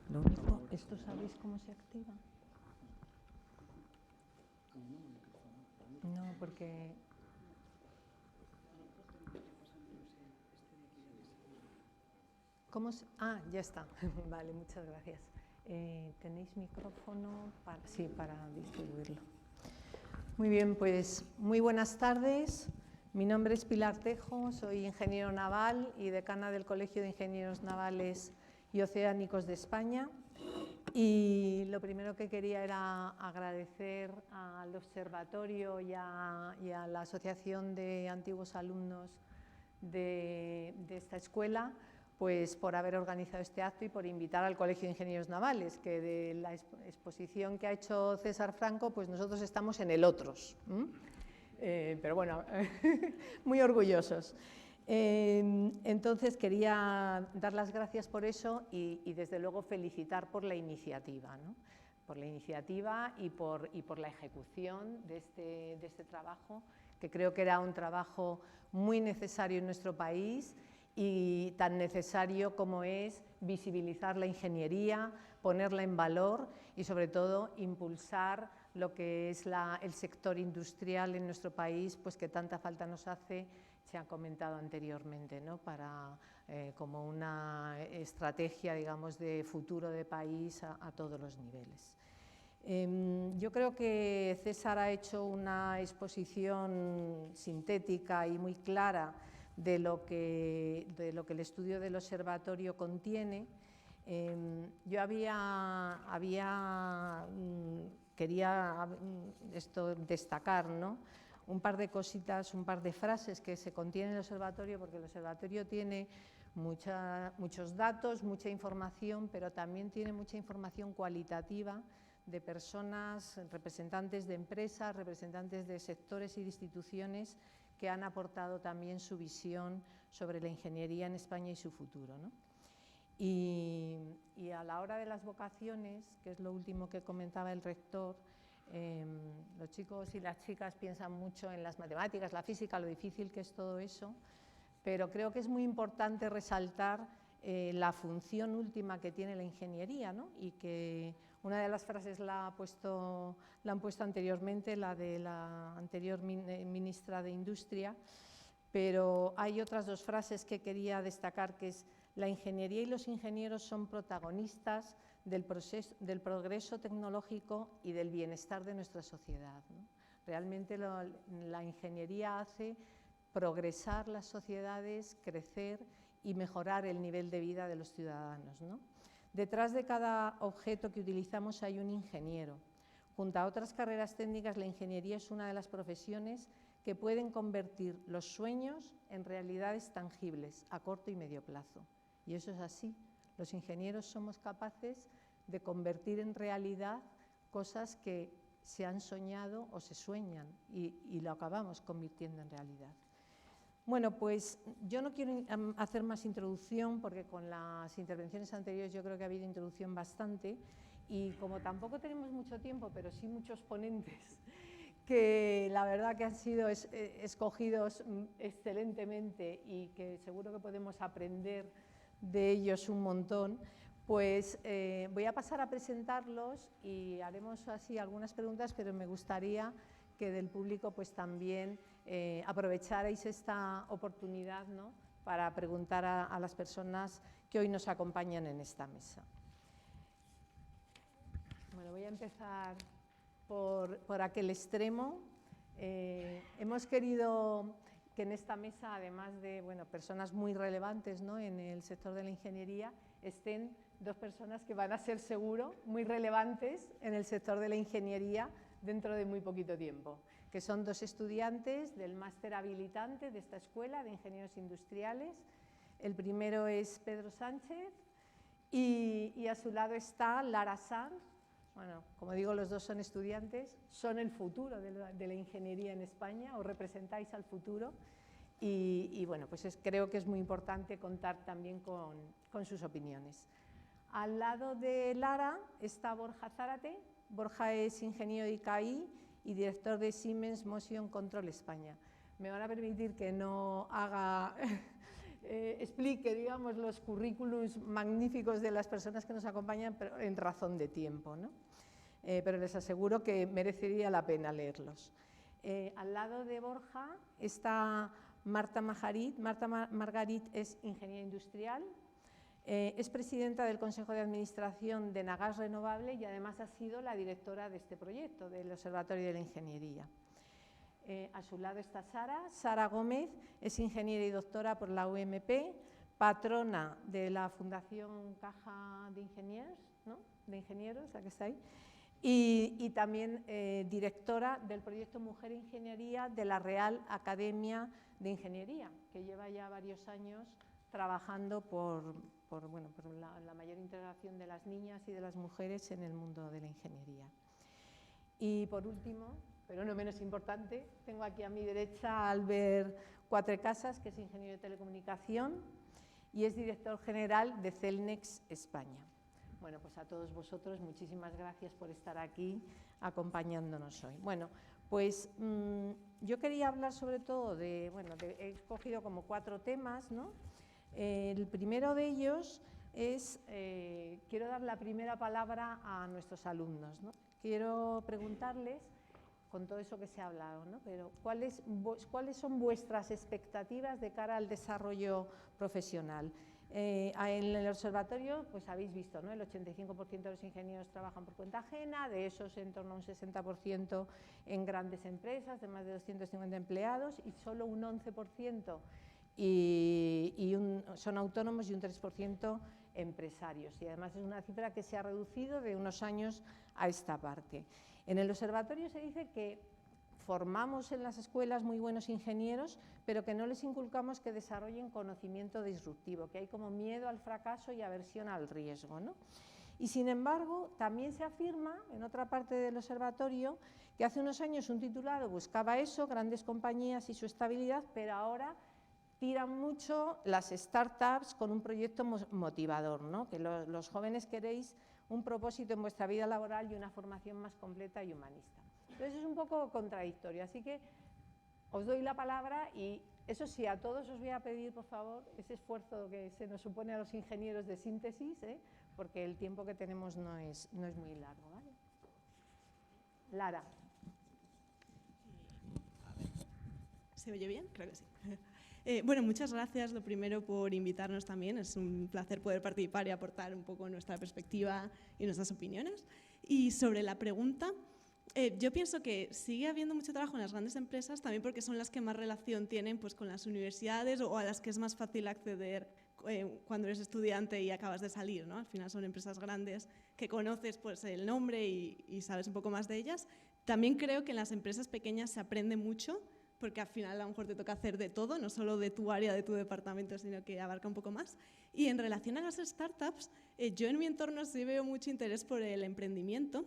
Lo único, ¿esto sabéis cómo se activa? No, porque... ¿Cómo se...? Ah, ya está. Vale, muchas gracias. ¿Tenéis micrófono? Sí, para distribuirlo. Muy bien, pues muy buenas tardes. Mi nombre es Pilar Tejo, soy ingeniero naval y decana del Colegio de Ingenieros Navales y Oceánicos de España. Y lo primero que quería era agradecer al observatorio y a la Asociación de Antiguos Alumnos de esta escuela, pues por haber organizado este acto y por invitar al Colegio de Ingenieros Navales, que de la exposición que ha hecho César Franco, pues nosotros estamos en el otros. Pero bueno, muy orgullosos. Entonces quería dar las gracias por eso y desde luego felicitar por la iniciativa, ¿no? Por la iniciativa y por la ejecución de este trabajo, que creo que era un trabajo muy necesario en nuestro país y tan necesario como es visibilizar la ingeniería, ponerla en valor y sobre todo impulsar lo que es el sector industrial en nuestro país, pues que tanta falta nos hace, se ha comentado anteriormente, ¿no? Como una estrategia, digamos, de futuro de país a todos los niveles. Yo creo que César ha hecho una exposición sintética y muy clara de lo que el estudio del observatorio contiene. Yo quería destacar, ¿no?, un par de cositas, un par de frases que se contienen en el observatorio, porque el observatorio tiene muchos datos, mucha información, pero también tiene mucha información cualitativa de personas, representantes de empresas, representantes de sectores y de instituciones que han aportado también su visión sobre la ingeniería en España y su futuro, ¿no? Y a la hora de las vocaciones, que es lo último que comentaba el rector, los chicos y las chicas piensan mucho en las matemáticas, la física, lo difícil que es todo eso, pero creo que es muy importante resaltar la función última que tiene la ingeniería, ¿no? Y que una de las frases la han puesto anteriormente, la de la anterior ministra de Industria, pero hay otras dos frases que quería destacar, que es: la ingeniería y los ingenieros son protagonistas del progreso tecnológico y del bienestar de nuestra sociedad, ¿no? Realmente la ingeniería hace progresar las sociedades, crecer y mejorar el nivel de vida de los ciudadanos, ¿no? Detrás de cada objeto que utilizamos hay un ingeniero. Junto a otras carreras técnicas, la ingeniería es una de las profesiones que pueden convertir los sueños en realidades tangibles a corto y medio plazo. Y eso es así. Los ingenieros somos capaces de convertir en realidad cosas que se han soñado o se sueñan y lo acabamos convirtiendo en realidad. Bueno, pues yo no quiero hacer más introducción, porque con las intervenciones anteriores yo creo que ha habido introducción bastante, y como tampoco tenemos mucho tiempo, pero sí muchos ponentes que la verdad que han sido escogidos excelentemente y que seguro que podemos aprender de ellos un montón, pues voy a pasar a presentarlos y haremos así algunas preguntas, pero me gustaría que del público pues también aprovecharais esta oportunidad, ¿no?, para preguntar a las personas que hoy nos acompañan en esta mesa. Bueno, voy a empezar por aquel extremo. Hemos querido que en esta mesa, además de personas muy relevantes, ¿no?, en el sector de la ingeniería, estén dos personas que van a ser seguro muy relevantes en el sector de la ingeniería dentro de muy poquito tiempo, que son dos estudiantes del máster habilitante de esta escuela de ingenieros industriales. El primero es Pedro Sánchez Y a su lado está Lara Sanz. Bueno, como digo, los dos son estudiantes, son el futuro de la ingeniería en España, os representáis al futuro y bueno, pues creo que es muy importante contar también con sus opiniones. Al lado de Lara está Borja Zárate. Borja es ingeniero de ICAI y director de Siemens Motion Control España. Me van a permitir que no haga... explique, digamos, los currículums magníficos de las personas que nos acompañan, pero en razón de tiempo, ¿no? Pero les aseguro que merecería la pena leerlos. Al lado de Borja está Marta Margarit. Marta Margarit es ingeniera industrial, es presidenta del Consejo de Administración de Nagas Renovable y además ha sido la directora de este proyecto, del Observatorio de la Ingeniería. A su lado está Sara Gómez, es ingeniera y doctora por la UMP, patrona de la Fundación Caja de Ingenieros, ¿no? De ingenieros, la que está ahí, y también directora del proyecto Mujer Ingeniería de la Real Academia de Ingeniería, que lleva ya varios años trabajando por la mayor integración de las niñas y de las mujeres en el mundo de la ingeniería. Y por último, pero no menos importante, tengo aquí a mi derecha a Albert Cuatrecasas, que es ingeniero de telecomunicación y es director general de Celnex España. Bueno, pues a todos vosotros muchísimas gracias por estar aquí acompañándonos hoy. Bueno, pues yo quería hablar sobre todo he escogido como 4 temas, ¿no? El primero de ellos es, quiero dar la primera palabra a nuestros alumnos, ¿no? Quiero preguntarles, con todo eso que se ha hablado, ¿no? Pero ¿cuáles son vuestras expectativas de cara al desarrollo profesional? En el observatorio, pues habéis visto, ¿no? El 85% de los ingenieros trabajan por cuenta ajena, de esos en torno a un 60% en grandes empresas de más de 250 empleados y solo un 11% son autónomos y un 3% empresarios. Y además es una cifra que se ha reducido de unos años a esta parte. En el observatorio se dice que formamos en las escuelas muy buenos ingenieros, pero que no les inculcamos que desarrollen conocimiento disruptivo, que hay como miedo al fracaso y aversión al riesgo, ¿no? Y sin embargo, también se afirma en otra parte del observatorio que hace unos años un titulado buscaba eso, grandes compañías y su estabilidad, pero ahora tiran mucho las startups con un proyecto motivador, ¿no? Que los jóvenes queréis un propósito en vuestra vida laboral y una formación más completa y humanista. Entonces es un poco contradictorio, así que os doy la palabra y eso sí, a todos os voy a pedir, por favor, ese esfuerzo que se nos supone a los ingenieros de síntesis, porque el tiempo que tenemos no es muy largo, ¿vale? Lara. A ver, ¿se oye bien? Creo que sí. Bueno, muchas gracias, lo primero, por invitarnos también. Es un placer poder participar y aportar un poco nuestra perspectiva y nuestras opiniones. Y sobre la pregunta, yo pienso que sigue habiendo mucho trabajo en las grandes empresas, también porque son las que más relación tienen pues, con las universidades o a las que es más fácil acceder cuando eres estudiante y acabas de salir, ¿no? Al final son empresas grandes que conoces pues, el nombre y sabes un poco más de ellas. También creo que en las empresas pequeñas se aprende mucho, porque al final a lo mejor te toca hacer de todo, no solo de tu área, de tu departamento, sino que abarca un poco más. Y en relación a las startups, yo en mi entorno sí veo mucho interés por el emprendimiento.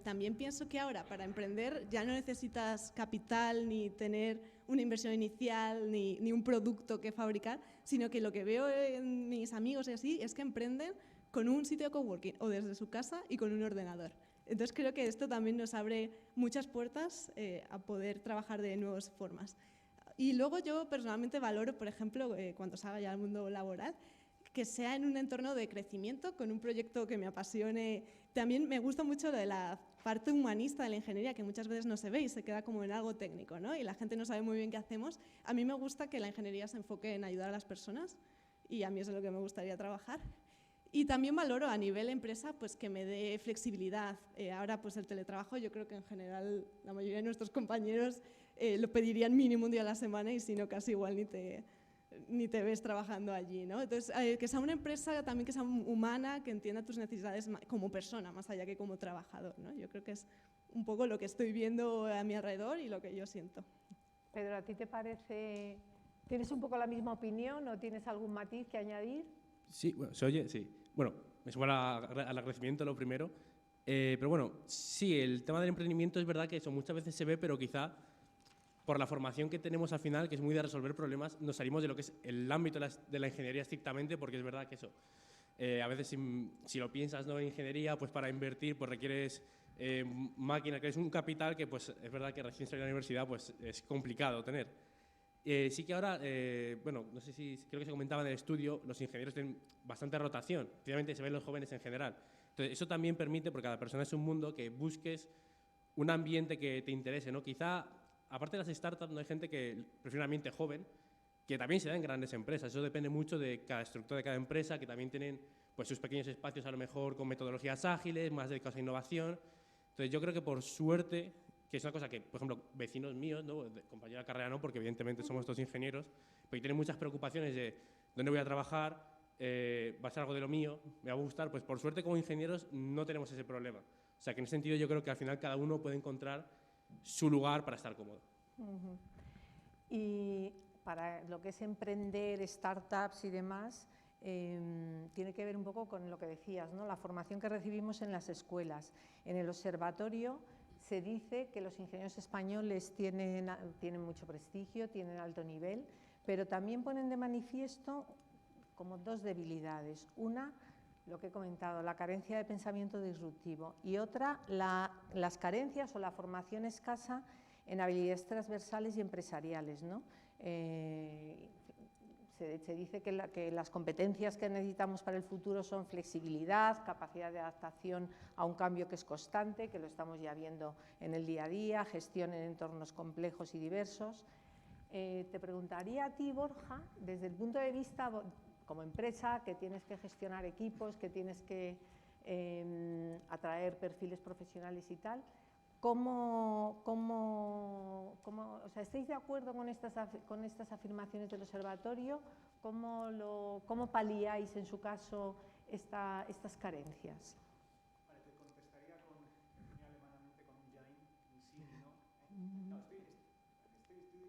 También pienso que ahora para emprender ya no necesitas capital ni tener una inversión inicial ni un producto que fabricar, sino que lo que veo en mis amigos y así es que emprenden con un sitio de coworking o desde su casa y con un ordenador. Entonces creo que esto también nos abre muchas puertas a poder trabajar de nuevas formas. Y luego yo personalmente valoro, por ejemplo, cuando salga ya al mundo laboral, que sea en un entorno de crecimiento, con un proyecto que me apasione. También me gusta mucho lo de la parte humanista de la ingeniería, que muchas veces no se ve y se queda como en algo técnico, ¿no? Y la gente no sabe muy bien qué hacemos. A mí me gusta que la ingeniería se enfoque en ayudar a las personas y a mí eso es lo que me gustaría trabajar. Y también valoro a nivel empresa pues, que me dé flexibilidad. Ahora pues, el teletrabajo, yo creo que en general la mayoría de nuestros compañeros lo pedirían mínimo un día a la semana y si no casi igual ni te ves trabajando allí, ¿no? Entonces, que sea una empresa también que sea humana, que entienda tus necesidades como persona, más allá que como trabajador, ¿no? Yo creo que es un poco lo que estoy viendo a mi alrededor y lo que yo siento. Pedro, ¿a ti te parece, tienes un poco la misma opinión o tienes algún matiz que añadir? Sí, bueno, ¿se oye? Sí. bueno, me sumo al agradecimiento lo primero. Pero bueno, sí, el tema del emprendimiento es verdad que eso muchas veces se ve, pero quizá por la formación que tenemos al final, que es muy de resolver problemas, nos salimos de lo que es el ámbito de la ingeniería estrictamente, porque es verdad que eso, a veces si lo piensas, ¿no?, en ingeniería, pues para invertir pues requieres máquina, que es un capital que pues es verdad que recién salido de la universidad pues es complicado tener. Sí que ahora, bueno, no sé si creo que se comentaba en el estudio, los ingenieros tienen bastante rotación, especialmente se ven los jóvenes en general. Entonces, eso también permite, porque cada persona es un mundo, que busques un ambiente que te interese, ¿no? Quizá, aparte de las startups, no hay gente que prefiere un ambiente joven, que también se da en grandes empresas. Eso depende mucho de cada estructura de cada empresa, que también tienen pues, sus pequeños espacios, a lo mejor con metodologías ágiles, más dedicados a innovación. Entonces, yo creo que por suerte, que es una cosa que, por ejemplo, vecinos míos, ¿no?, compañeros de carrera no, porque evidentemente somos todos ingenieros, pero tienen muchas preocupaciones de dónde voy a trabajar, va a ser algo de lo mío, me va a gustar. Pues por suerte como ingenieros no tenemos ese problema. O sea que en ese sentido yo creo que al final cada uno puede encontrar su lugar para estar cómodo. Y para lo que es emprender, startups y demás, tiene que ver un poco con lo que decías, ¿no?, la formación que recibimos en las escuelas. En el observatorio se dice que los ingenieros españoles tienen mucho prestigio, tienen alto nivel, pero también ponen de manifiesto como dos debilidades. Una, lo que he comentado, la carencia de pensamiento disruptivo, y otra, las carencias o la formación escasa en habilidades transversales y empresariales, ¿no? Se dice que las competencias que necesitamos para el futuro son flexibilidad, capacidad de adaptación a un cambio que es constante, que lo estamos ya viendo en el día a día, gestión en entornos complejos y diversos. Te preguntaría a ti, Borja, desde el punto de vista como empresa, que tienes que gestionar equipos, que tienes que atraer perfiles profesionales y tal, o sea, ¿estáis de acuerdo con estas afirmaciones del observatorio? ¿Cómo paliáis, en su caso, estas carencias? Vale, te contestaría muy alemanamente con un Jain, un sí y no. No,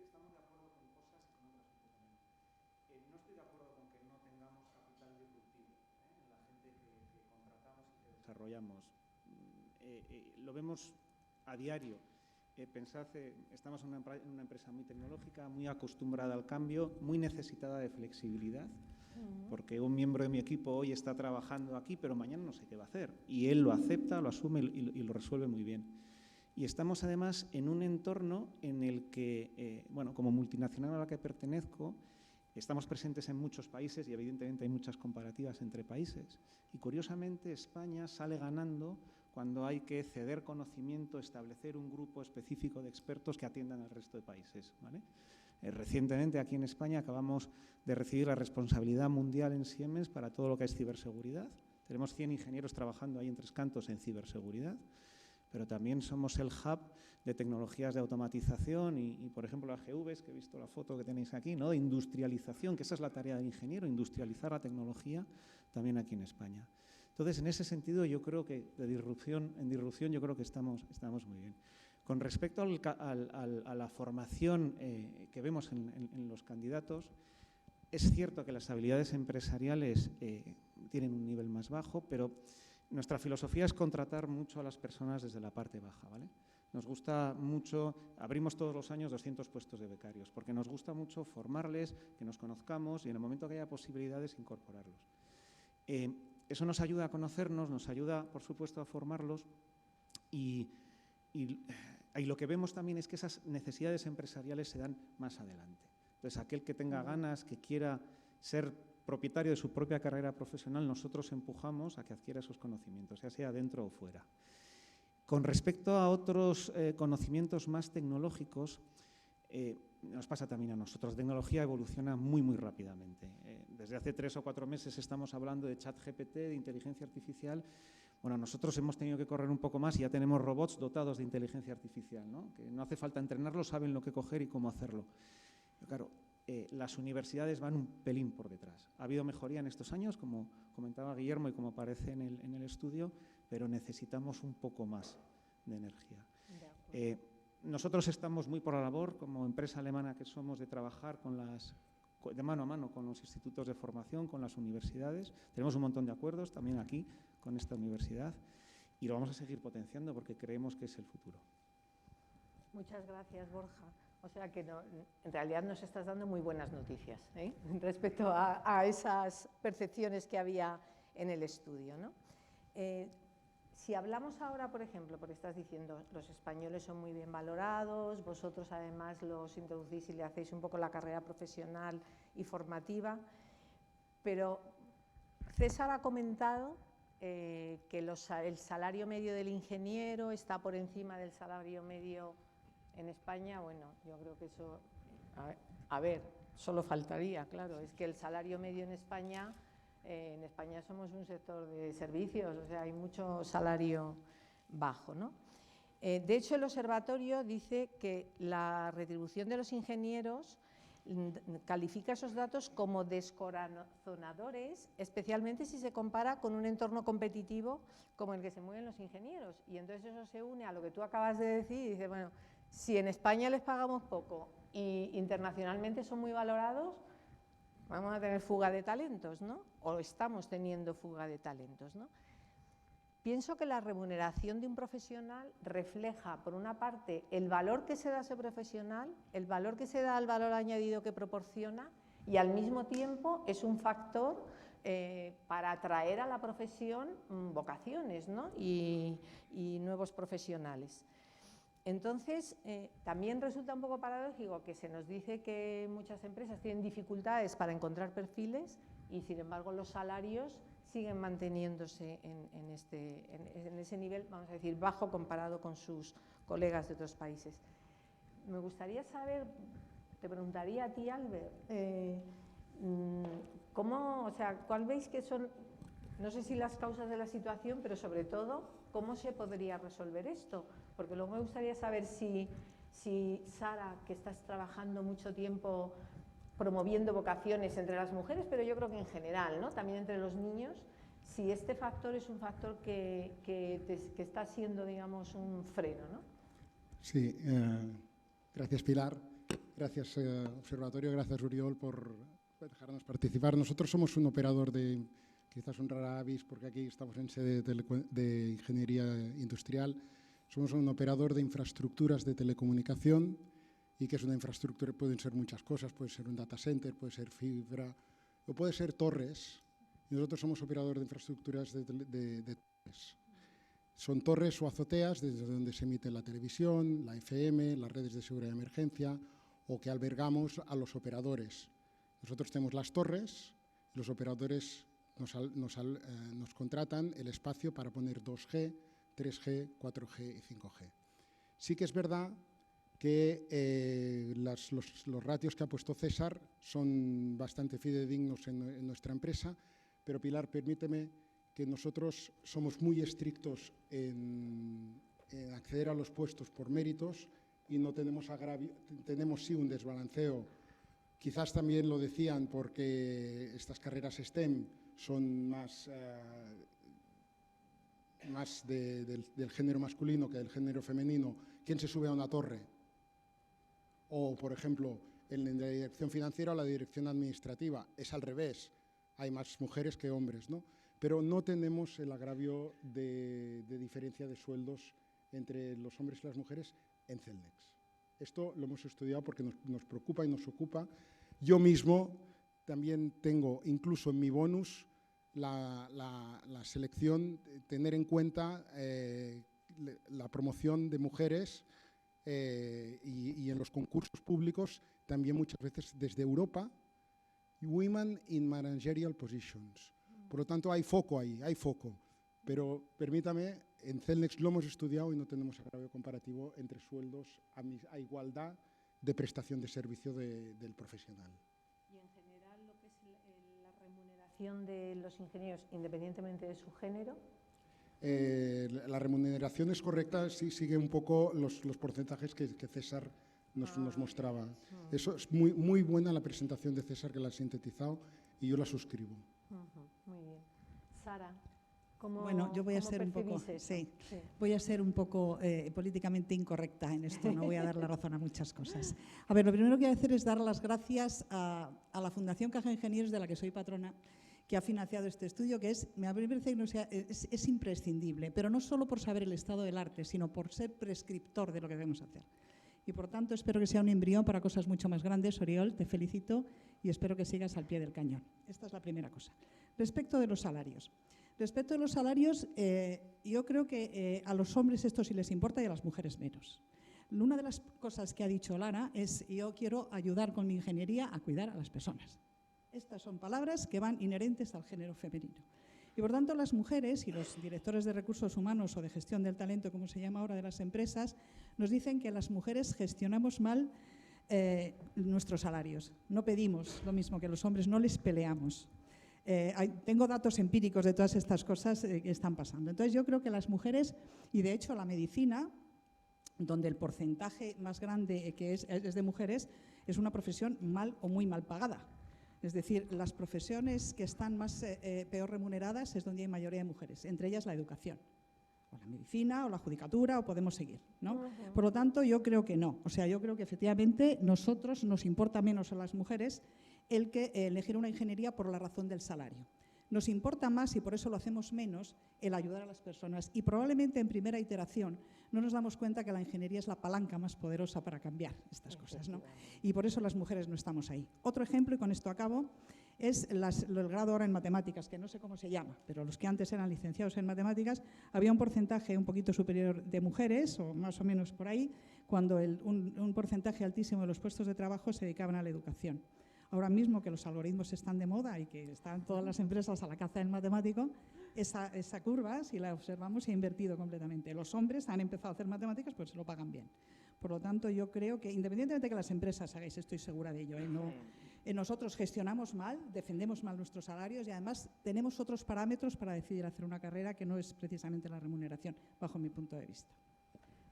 estamos de acuerdo con cosas y con otras también. No estoy de acuerdo con que no tengamos capital disruptivo en la gente que contratamos y que desarrollamos. Lo vemos a diario. Pensad, estamos en una empresa muy tecnológica, muy acostumbrada al cambio, muy necesitada de flexibilidad, porque un miembro de mi equipo hoy está trabajando aquí, pero mañana no sé qué va a hacer. Y él lo acepta, lo asume y lo resuelve muy bien. Y estamos además en un entorno en el que, bueno, como multinacional a la que pertenezco, estamos presentes en muchos países y evidentemente hay muchas comparativas entre países. Y curiosamente España sale ganando cuando hay que ceder conocimiento, establecer un grupo específico de expertos que atiendan al resto de países, ¿vale? Recientemente aquí en España acabamos de recibir la responsabilidad mundial en Siemens para todo lo que es ciberseguridad. Tenemos 100 ingenieros trabajando ahí en Tres Cantos en ciberseguridad, pero también somos el hub de tecnologías de automatización y por ejemplo, AGVs, que he visto la foto que tenéis aquí, ¿no?, de industrialización, que esa es la tarea del ingeniero, industrializar la tecnología también aquí en España. Entonces, en ese sentido, yo creo que en disrupción yo creo que estamos muy bien. Con respecto a la formación que vemos en los candidatos, es cierto que las habilidades empresariales tienen un nivel más bajo, pero nuestra filosofía es contratar mucho a las personas desde la parte baja, ¿vale? Nos gusta mucho, abrimos todos los años 200 puestos de becarios, porque nos gusta mucho formarles, que nos conozcamos y en el momento que haya posibilidades, incorporarlos. Eso nos ayuda a conocernos, nos ayuda, por supuesto, a formarlos y lo que vemos también es que esas necesidades empresariales se dan más adelante. Entonces, aquel que tenga ganas, que quiera ser propietario de su propia carrera profesional, nosotros empujamos a que adquiera esos conocimientos, ya sea dentro o fuera. Con respecto a otros conocimientos más tecnológicos, nos pasa también a nosotros. La tecnología evoluciona muy, muy rápidamente. Desde hace 3 o 4 meses estamos hablando de ChatGPT, de inteligencia artificial. Bueno, nosotros hemos tenido que correr un poco más y ya tenemos robots dotados de inteligencia artificial, ¿no?, que no hace falta entrenarlos, saben lo que coger y cómo hacerlo. Pero claro, las universidades van un pelín por detrás. Ha habido mejoría en estos años, como comentaba Guillermo y como aparece en el estudio, pero necesitamos un poco más de energía. Nosotros estamos muy por la labor, como empresa alemana que somos, de trabajar con las de mano a mano con los institutos de formación, con las universidades. Tenemos un montón de acuerdos también aquí con esta universidad y lo vamos a seguir potenciando porque creemos que es el futuro. Muchas gracias, Borja. O sea que en realidad nos estás dando muy buenas noticias, ¿eh? Respecto a esas percepciones que había en el estudio, ¿no? Si hablamos ahora, por ejemplo, porque estás diciendo los españoles son muy bien valorados, vosotros además los introducís y le hacéis un poco la carrera profesional y formativa, pero César ha comentado que el salario medio del ingeniero está por encima del salario medio en España. Bueno, yo creo que eso, a ver, solo faltaría, claro, es que el salario medio en España somos un sector de servicios, o sea, hay mucho salario bajo, ¿no? De hecho, el observatorio dice que la retribución de los ingenieros califica esos datos como descorazonadores, especialmente si se compara con un entorno competitivo como el que se mueven los ingenieros. Y entonces eso se une a lo que tú acabas de decir y dices, bueno, si en España les pagamos poco y internacionalmente son muy valorados, vamos a tener fuga de talentos, ¿no? O estamos teniendo fuga de talentos, ¿no? Pienso que la remuneración de un profesional refleja, por una parte, el valor que se da a ese profesional, el valor que se da al valor añadido que proporciona y al mismo tiempo es un factor para atraer a la profesión vocaciones, ¿no? y nuevos profesionales. Entonces, también resulta un poco paradójico que se nos dice que muchas empresas tienen dificultades para encontrar perfiles y, sin embargo, los salarios siguen manteniéndose en ese nivel, vamos a decir, bajo comparado con sus colegas de otros países. Me gustaría saber, te preguntaría a ti, Albert, ¿cuál veis que son, no sé si las causas de la situación, pero sobre todo, cómo se podría resolver esto? Porque luego me gustaría saber si Sara, que estás trabajando mucho tiempo promoviendo vocaciones entre las mujeres, pero yo creo que en general, ¿no? También entre los niños, si este factor es un factor que está siendo, digamos, un freno, ¿no? Sí, gracias Pilar, gracias Observatorio, gracias Uriol por dejarnos participar. Nosotros somos un operador de, quizás un rara avis, porque aquí estamos en sede de Ingeniería Industrial, somos un operador de infraestructuras de telecomunicación. ¿Y que es una infraestructura? Pueden ser muchas cosas, puede ser un data center, puede ser fibra, o puede ser torres. Y nosotros somos operador de infraestructuras de torres. Son torres o azoteas desde donde se emite la televisión, la FM, las redes de seguridad de emergencia, o que albergamos a los operadores. Nosotros tenemos las torres, los operadores nos contratan el espacio para poner 2G, 3G, 4G y 5G. Sí que es verdad que los ratios que ha puesto César son bastante fidedignos en nuestra empresa, pero Pilar, permíteme que nosotros somos muy estrictos en acceder a los puestos por méritos y no tenemos agravio, tenemos sí un desbalanceo. Quizás también lo decían porque estas carreras STEM son más del género masculino que del género femenino. ¿Quién se sube a una torre? O, por ejemplo, en la dirección financiera o la dirección administrativa. Es al revés, hay más mujeres que hombres, ¿no? Pero no tenemos el agravio de diferencia de sueldos entre los hombres y las mujeres en Cellnex. Esto lo hemos estudiado porque nos preocupa y nos ocupa. Yo mismo también tengo, incluso en mi bonus, la selección, tener en cuenta la promoción de mujeres y en los concursos públicos también muchas veces desde Europa, Women in Managerial Positions. Por lo tanto, hay foco ahí, hay foco. Pero permítame, en Cellnex lo hemos estudiado y no tenemos agravio comparativo entre sueldos a igualdad de prestación de servicio del profesional. Y en general, lo que es la remuneración de los ingenieros, independientemente de su género. La remuneración es correcta, sí, sigue un poco los porcentajes que César nos mostraba. Eso es muy buena la presentación de César, que la ha sintetizado, y yo la suscribo. Muy bien. Sara. Bueno, yo voy a ser un poco, voy a ser un poco políticamente incorrecta en esto, no voy a dar la razón a muchas cosas. A ver, lo primero que voy a hacer es dar las gracias a la Fundación Caja de Ingenieros, de la que soy patrona, que ha financiado este estudio, que me parece que es imprescindible, pero no solo por saber el estado del arte, sino por ser prescriptor de lo que debemos hacer. Y por tanto espero que sea un embrión para cosas mucho más grandes. Oriol, te felicito y espero que sigas al pie del cañón. Esta es la primera cosa. Respecto de los salarios. Respecto de los salarios, yo creo que a los hombres esto sí les importa y a las mujeres menos. Una de las cosas que ha dicho Lara es: yo quiero ayudar con mi ingeniería a cuidar a las personas. Estas son palabras que van inherentes al género femenino. Y por tanto las mujeres y los directores de recursos humanos o de gestión del talento, como se llama ahora, de las empresas, nos dicen que las mujeres gestionamos mal nuestros salarios. No pedimos lo mismo que los hombres, no les peleamos. Tengo datos empíricos de todas estas cosas que están pasando. Entonces yo creo que las mujeres, y de hecho la medicina, donde el porcentaje más grande que es de mujeres, es una profesión mal o muy mal pagada. Es decir, las profesiones que están peor remuneradas es donde hay mayoría de mujeres, entre ellas la educación, o la medicina, o la judicatura, o podemos seguir, ¿no? Por lo tanto, yo creo que no. O sea, yo creo que efectivamente nosotros nos importa menos a las mujeres el que elegir una ingeniería por la razón del salario. Nos importa más, y por eso lo hacemos menos, el ayudar a las personas. Y probablemente en primera iteración no nos damos cuenta que la ingeniería es la palanca más poderosa para cambiar estas cosas, ¿no? Y por eso las mujeres no estamos ahí. Otro ejemplo, y con esto acabo, es el grado ahora en matemáticas, que no sé cómo se llama, pero los que antes eran licenciados en matemáticas, había un porcentaje un poquito superior de mujeres, o más o menos por ahí, cuando un porcentaje altísimo de los puestos de trabajo se dedicaban a la educación. Ahora mismo que los algoritmos están de moda y que están todas las empresas a la caza del matemático, esa curva, si la observamos, se ha invertido completamente. Los hombres han empezado a hacer matemáticas, pues se lo pagan bien. Por lo tanto, yo creo que, independientemente de que las empresas hagáis, estoy segura de ello, nosotros gestionamos mal, defendemos mal nuestros salarios y además tenemos otros parámetros para decidir hacer una carrera que no es precisamente la remuneración, bajo mi punto de vista.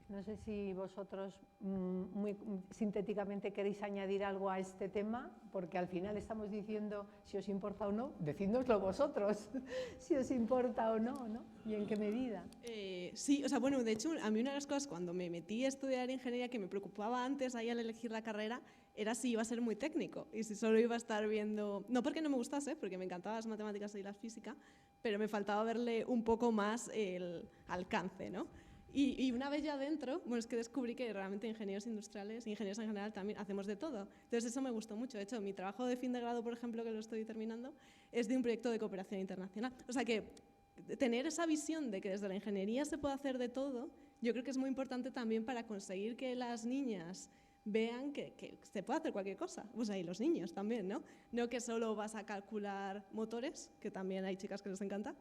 No sé si vosotros muy sintéticamente queréis añadir algo a este tema, porque al final estamos diciendo si os importa o no, decídnoslo vosotros, si os importa o no, ¿no? Y en qué medida. Sí, o sea, bueno, de hecho, a mí una de las cosas cuando me metí a estudiar ingeniería que me preocupaba antes ahí al elegir la carrera era si iba a ser muy técnico y si solo iba a estar viendo, no porque no me gustase, porque me encantaban las matemáticas y la física, pero me faltaba verle un poco más el alcance, ¿no? Y una vez ya adentro, bueno, es que descubrí que realmente ingenieros industriales, ingenieros en general también hacemos de todo. Entonces eso me gustó mucho. De hecho, mi trabajo de fin de grado, por ejemplo, que lo estoy terminando, es de un proyecto de cooperación internacional. O sea que tener esa visión de que desde la ingeniería se puede hacer de todo, yo creo que es muy importante también para conseguir que las niñas vean que se puede hacer cualquier cosa. Pues ahí los niños también, ¿no? No que solo vas a calcular motores, que también hay chicas que les encanta,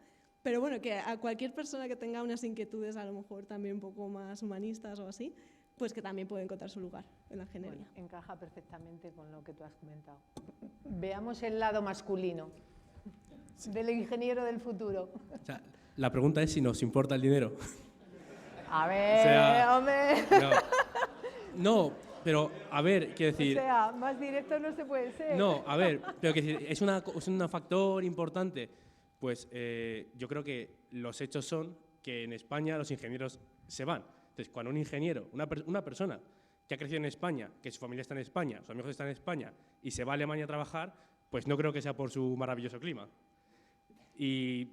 pero bueno, que a cualquier persona que tenga unas inquietudes a lo mejor también un poco más humanistas o así, pues que también puede encontrar su lugar en la ingeniería. Bueno, encaja perfectamente con lo que tú has comentado. Veamos el lado masculino del ingeniero del futuro. O sea, la pregunta es si nos importa el dinero. A ver, hombre. No, pero a ver, quiero decir... O sea, más directo no se puede ser. No, a ver, pero quiero decir, es un factor importante. Pues yo creo que los hechos son que en España los ingenieros se van. Entonces, cuando un ingeniero, una persona que ha crecido en España, que su familia está en España, sus amigos están en España, y se va a Alemania a trabajar, pues no creo que sea por su maravilloso clima. Y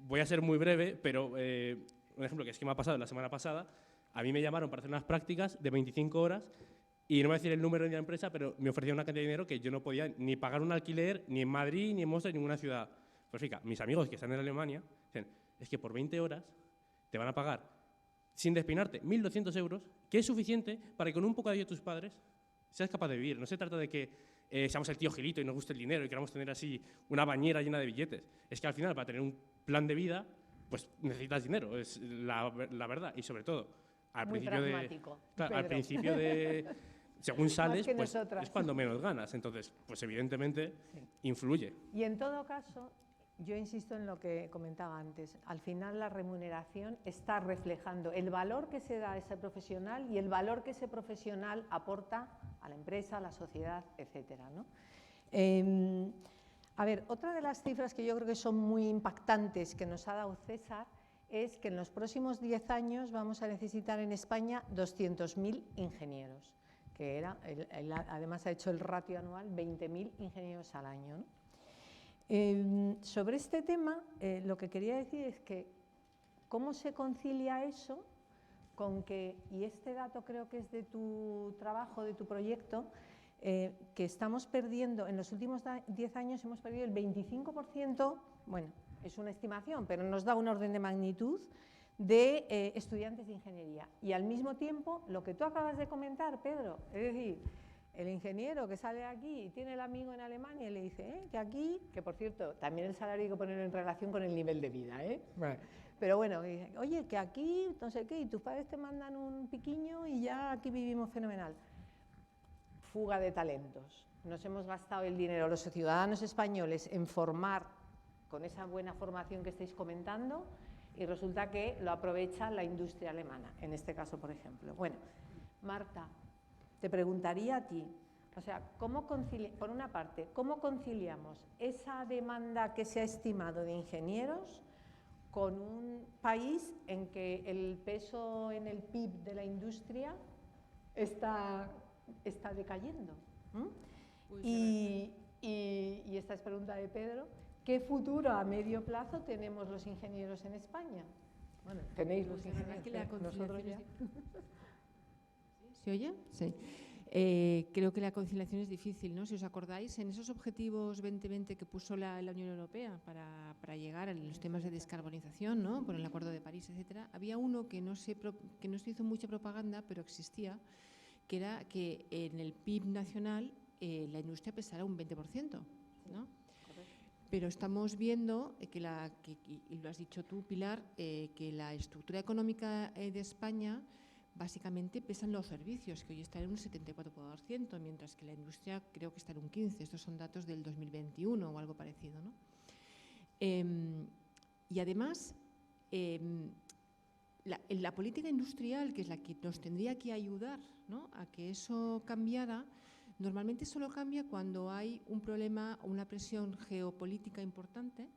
voy a ser muy breve, pero un ejemplo que es que me ha pasado la semana pasada, a mí me llamaron para hacer unas prácticas de 25 horas, y no voy a decir el número de la empresa, pero me ofrecían una cantidad de dinero que yo no podía ni pagar un alquiler, ni en Madrid, ni en Mostra, ni en ninguna ciudad. Pues fíjate, mis amigos que están en Alemania dicen, es que por 20 horas te van a pagar, sin despeinarte, 1.200 euros, que es suficiente para que con un poco de ayuda de tus padres seas capaz de vivir. No se trata de que seamos el tío Gilito y nos guste el dinero y queramos tener así una bañera llena de billetes. Es que al final, para tener un plan de vida, pues necesitas dinero, es la verdad. Y sobre todo, al principio de según sales, pues es cuando menos ganas. Entonces, pues evidentemente influye. Y en todo caso, yo insisto en lo que comentaba antes, al final la remuneración está reflejando el valor que se da a ese profesional y el valor que ese profesional aporta a la empresa, a la sociedad, etcétera, ¿no? A ver, otra de las cifras que yo creo que son muy impactantes que nos ha dado César es que en los próximos 10 años vamos a necesitar en España 200.000 ingenieros, que era, además ha hecho el ratio anual 20.000 ingenieros al año, ¿no? Sobre este tema, lo que quería decir es que cómo se concilia eso con que, y este dato creo que es de tu trabajo, de tu proyecto, que estamos perdiendo, en los últimos 10 años hemos perdido el 25%, bueno, es una estimación, pero nos da un orden de magnitud de estudiantes de ingeniería. Y al mismo tiempo, lo que tú acabas de comentar, Pedro, es decir, el ingeniero que sale aquí y tiene el amigo en Alemania y le dice que aquí, que por cierto, también el salario hay que ponerlo en relación con el nivel de vida, pero bueno, oye, que aquí, no sé qué, y tus padres te mandan un piquiño y ya aquí vivimos fenomenal. Fuga de talentos. Nos hemos gastado el dinero, los ciudadanos españoles, en formar con esa buena formación que estáis comentando y resulta que lo aprovecha la industria alemana, en este caso, por ejemplo. Bueno, Marta, te preguntaría a ti, o sea, por una parte, ¿cómo conciliamos esa demanda que se ha estimado de ingenieros con un país en que el peso en el PIB de la industria está decayendo? Y esta es pregunta de Pedro, ¿qué futuro a medio plazo tenemos los ingenieros en España? Bueno, tenéis los ingenieros, nosotros ya. ¿Se oye? Sí. Creo que la conciliación es difícil, ¿no? Si os acordáis, en esos objetivos 2020 que puso la Unión Europea para llegar a los temas de descarbonización, ¿no? Con el Acuerdo de París, etcétera, había uno que no se hizo mucha propaganda, pero existía, que era que en el PIB nacional la industria pesara un 20%, ¿no? Pero estamos viendo, y lo has dicho tú, Pilar, que la estructura económica de España básicamente pesan los servicios, que hoy están en un 74%, mientras que la industria creo que está en un 15%. Estos son datos del 2021 o algo parecido, ¿no? Y además, la política industrial, que es la que nos tendría que ayudar, ¿no?, a que eso cambiara, normalmente solo cambia cuando hay un problema o una presión geopolítica importante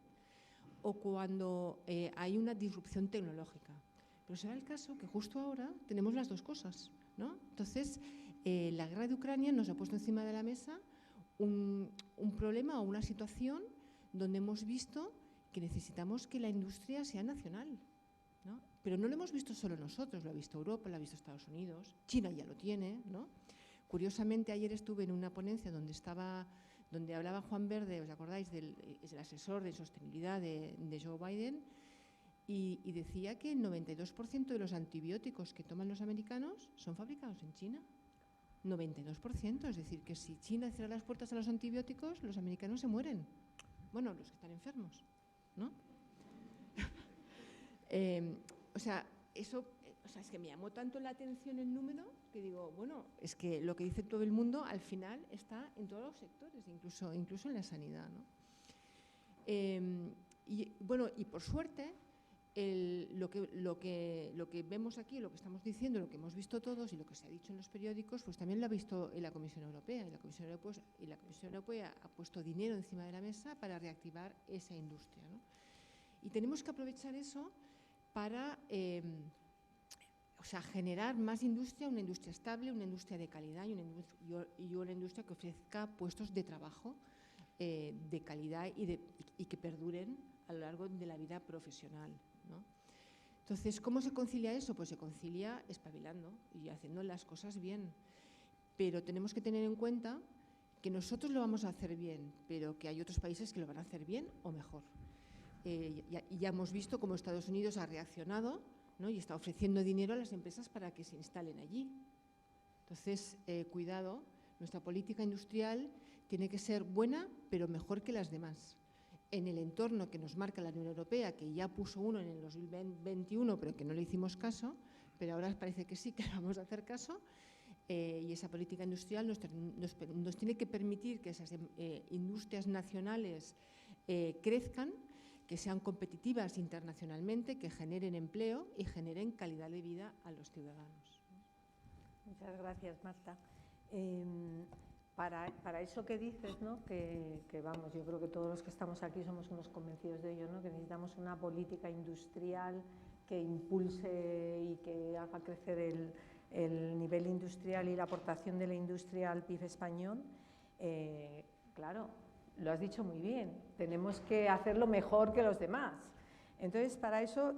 o cuando hay una disrupción tecnológica. Pero será el caso que justo ahora tenemos las dos cosas, ¿no? Entonces, la guerra de Ucrania nos ha puesto encima de la mesa un problema o una situación donde hemos visto que necesitamos que la industria sea nacional, ¿no? Pero no lo hemos visto solo nosotros, lo ha visto Europa, lo ha visto Estados Unidos, China ya lo tiene, ¿no? Curiosamente, ayer estuve en una ponencia donde hablaba Juan Verde, ¿os acordáis? Es el asesor de sostenibilidad de Joe Biden, y decía que el 92% de los antibióticos que toman los americanos son fabricados en China. 92%, es decir, que si China cierra las puertas a los antibióticos, los americanos se mueren. Bueno, los que están enfermos, ¿no? O sea, es que me llamó tanto la atención el número que digo, bueno, es que lo que dice todo el mundo al final está en todos los sectores, incluso en la sanidad, ¿no? Y bueno, y por suerte, lo que vemos aquí, lo que estamos diciendo, lo que hemos visto todos y lo que se ha dicho en los periódicos, pues también lo ha visto la Comisión Europea. Y la Comisión Europea ha puesto dinero encima de la mesa para reactivar esa industria, ¿no? Y tenemos que aprovechar eso para generar más industria, una industria estable, una industria de calidad y una industria que ofrezca puestos de trabajo de calidad y que perduren a lo largo de la vida profesional, ¿no? Entonces, ¿cómo se concilia eso? Pues se concilia espabilando y haciendo las cosas bien. Pero tenemos que tener en cuenta que nosotros lo vamos a hacer bien, pero que hay otros países que lo van a hacer bien o mejor. Y ya hemos visto cómo Estados Unidos ha reaccionado, ¿no?, y está ofreciendo dinero a las empresas para que se instalen allí. Entonces, cuidado, nuestra política industrial tiene que ser buena, pero mejor que las demás. En el entorno que nos marca la Unión Europea, que ya puso uno en el 2021, pero que no le hicimos caso, pero ahora parece que sí que le vamos a hacer caso, y esa política industrial nos tiene que permitir que esas industrias nacionales crezcan, que sean competitivas internacionalmente, que generen empleo y generen calidad de vida a los ciudadanos. Muchas gracias, Marta. Para eso que dices, ¿no? que vamos, yo creo que todos los que estamos aquí somos unos convencidos de ello, ¿no? Que necesitamos una política industrial que impulse y que haga crecer el nivel industrial y la aportación de la industria al PIB español. Claro, lo has dicho muy bien, tenemos que hacerlo mejor que los demás. Entonces, para eso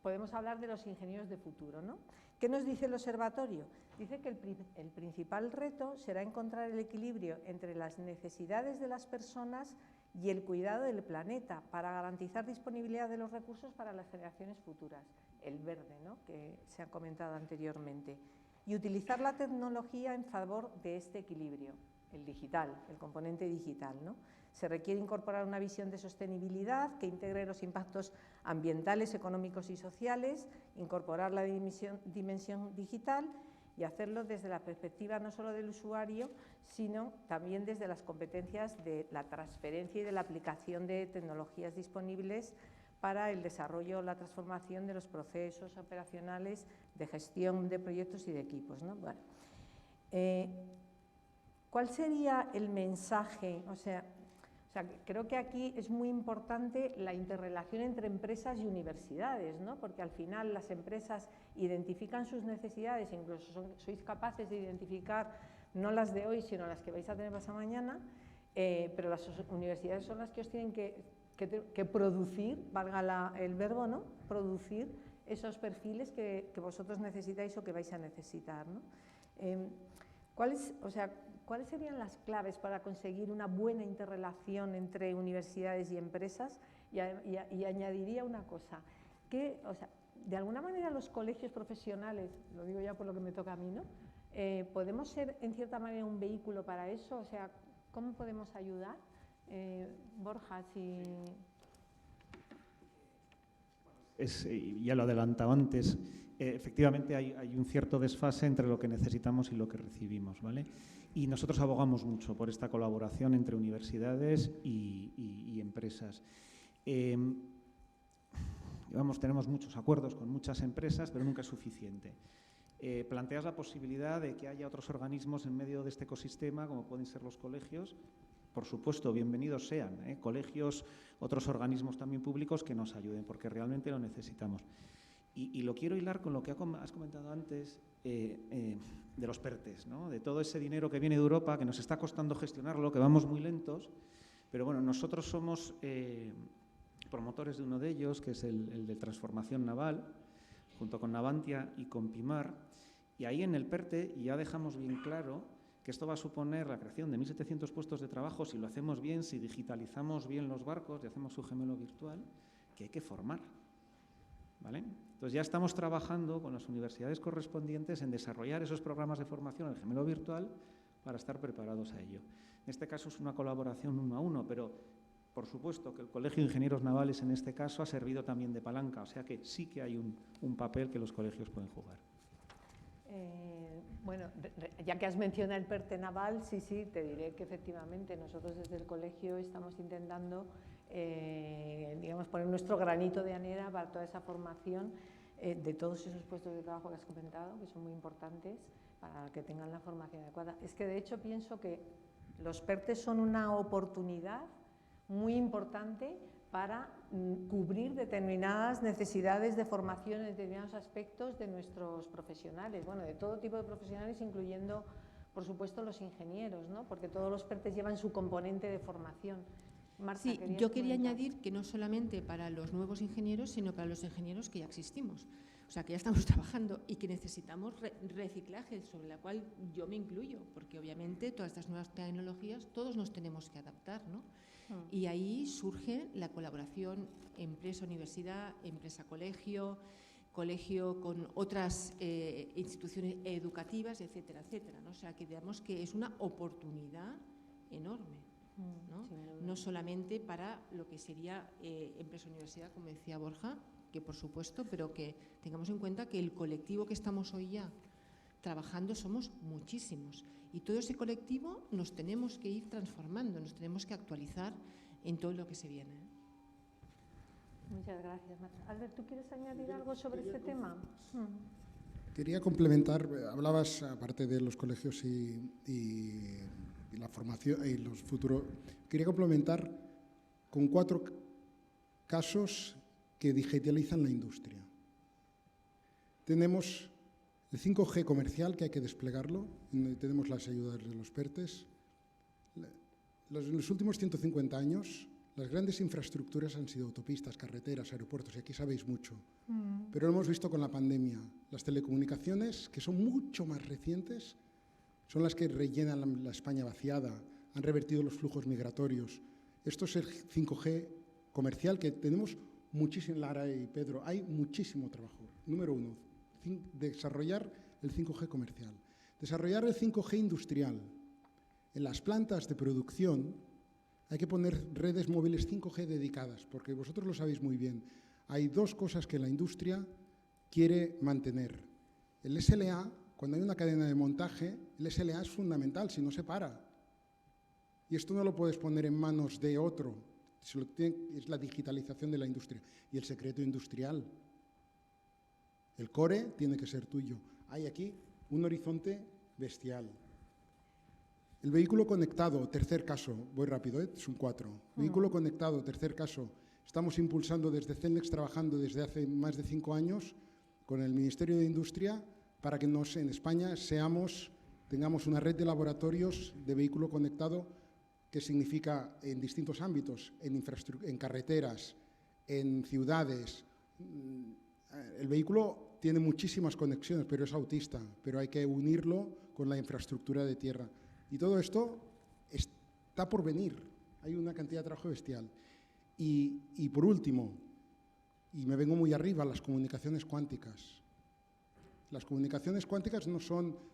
podemos hablar de los ingenieros de futuro, ¿no? ¿Qué nos dice el observatorio? Dice que el principal reto será encontrar el equilibrio entre las necesidades de las personas y el cuidado del planeta para garantizar disponibilidad de los recursos para las generaciones futuras, el verde, ¿no? Que se ha comentado anteriormente, y utilizar la tecnología en favor de este equilibrio, el digital, el componente digital, ¿no? Se requiere incorporar una visión de sostenibilidad que integre los impactos ambientales, económicos y sociales, incorporar la dimensión digital y hacerlo desde la perspectiva no solo del usuario, sino también desde las competencias de la transferencia y de la aplicación de tecnologías disponibles para el desarrollo o la transformación de los procesos operacionales de gestión de proyectos y de equipos, ¿no? Bueno, ¿cuál sería el mensaje? O sea, creo que aquí es muy importante la interrelación entre empresas y universidades, ¿no? Porque al final las empresas identifican sus necesidades, incluso sois capaces de identificar no las de hoy, sino las que vais a tener pasado mañana, pero las universidades son las que os tienen que producir, valga el verbo, ¿no? Producir esos perfiles que vosotros necesitáis o que vais a necesitar, ¿no? ¿Cuáles serían las claves para conseguir una buena interrelación entre universidades y empresas? Y añadiría una cosa, que, de alguna manera los colegios profesionales, lo digo ya por lo que me toca a mí, ¿no? ¿Podemos ser en cierta manera un vehículo para eso? O sea, ¿cómo podemos ayudar? Borja, si... Ya lo adelantaba antes, efectivamente hay un cierto desfase entre lo que necesitamos y lo que recibimos, ¿vale? Y nosotros abogamos mucho por esta colaboración entre universidades y empresas. Tenemos muchos acuerdos con muchas empresas, pero nunca es suficiente. Planteas la posibilidad de que haya otros organismos en medio de este ecosistema, como pueden ser los colegios. Por supuesto, bienvenidos sean, colegios, otros organismos también públicos que nos ayuden, porque realmente lo necesitamos. Y lo quiero hilar con lo que has comentado antes de los PERTEs, ¿no? De todo ese dinero que viene de Europa, que nos está costando gestionarlo, que vamos muy lentos, pero bueno, nosotros somos promotores de uno de ellos, que es el de transformación naval, junto con Navantia y con Pimar, y ahí en el PERTE ya dejamos bien claro que esto va a suponer la creación de 1.700 puestos de trabajo si lo hacemos bien, si digitalizamos bien los barcos y hacemos su gemelo virtual, que hay que formar, ¿vale? Entonces ya estamos trabajando con las universidades correspondientes en desarrollar esos programas de formación en el gemelo virtual para estar preparados a ello. En este caso es una colaboración 1 a 1, pero por supuesto que el Colegio de Ingenieros Navales en este caso ha servido también de palanca, o sea que sí que hay un papel que los colegios pueden jugar. Bueno, ya que has mencionado el PERTE naval, sí, te diré que efectivamente nosotros desde el colegio estamos intentando, digamos, poner nuestro granito de arena para toda esa formación de todos esos puestos de trabajo que has comentado, que son muy importantes para que tengan la formación adecuada. Es que de hecho pienso que los PERTE son una oportunidad muy importante para cubrir determinadas necesidades de formación en determinados aspectos de nuestros profesionales, bueno, de todo tipo de profesionales, incluyendo, por supuesto, los ingenieros, ¿no? Porque todos los PERTEs llevan su componente de formación. Marta, sí, yo quería añadir que no solamente para los nuevos ingenieros, sino para los ingenieros que ya existimos, o sea, que ya estamos trabajando y que necesitamos reciclaje, sobre la cual yo me incluyo, porque obviamente todas estas nuevas tecnologías todos nos tenemos que adaptar, ¿no? Y ahí surge la colaboración empresa-universidad, empresa-colegio, colegio con otras instituciones educativas, etcétera, etcétera, ¿no? O sea, que digamos que es una oportunidad enorme, ¿no? No solamente para lo que sería empresa-universidad, como decía Borja, que por supuesto, pero que tengamos en cuenta que el colectivo que estamos hoy ya trabajando somos muchísimos. Y todo ese colectivo nos tenemos que ir transformando, nos tenemos que actualizar en todo lo que se viene. Muchas gracias, Marta. Albert, ¿tú quieres añadir algo sobre este tema? Quería complementar, hablabas, aparte de los colegios y la formación y los futuros. Quería complementar con 4 casos que digitalizan la industria. Tenemos el 5G comercial, que hay que desplegarlo, tenemos las ayudas de los PERTES. En los últimos 150 años, las grandes infraestructuras han sido autopistas, carreteras, aeropuertos, y aquí sabéis mucho. Pero lo hemos visto con la pandemia. Las telecomunicaciones, que son mucho más recientes, son las que rellenan la España vaciada, han revertido los flujos migratorios. Esto es el 5G comercial, que tenemos muchísimo, Lara y Pedro, hay muchísimo trabajo. Número 1, desarrollar el 5G comercial. Desarrollar el 5G industrial. En las plantas de producción hay que poner redes móviles 5G dedicadas, porque vosotros lo sabéis muy bien. Hay 2 cosas que la industria quiere mantener. El SLA, cuando hay una cadena de montaje, el SLA es fundamental, si no se para. Y esto no lo puedes poner en manos de otro, es la digitalización de la industria. Y el secreto industrial. El core tiene que ser tuyo. Hay aquí un horizonte bestial. El vehículo conectado, tercer caso, voy rápido, son 4. Vehículo conectado, tercer caso. Estamos impulsando desde Celnex, trabajando desde hace más de 5 años con el Ministerio de Industria para que en España tengamos una red de laboratorios de vehículo conectado, que significa en distintos ámbitos, en carreteras, en ciudades. El vehículo tiene muchísimas conexiones, pero es autista, pero hay que unirlo con la infraestructura de tierra. Y todo esto está por venir. Hay una cantidad de trabajo bestial. Y por último, y me vengo muy arriba, las comunicaciones cuánticas. Las comunicaciones cuánticas no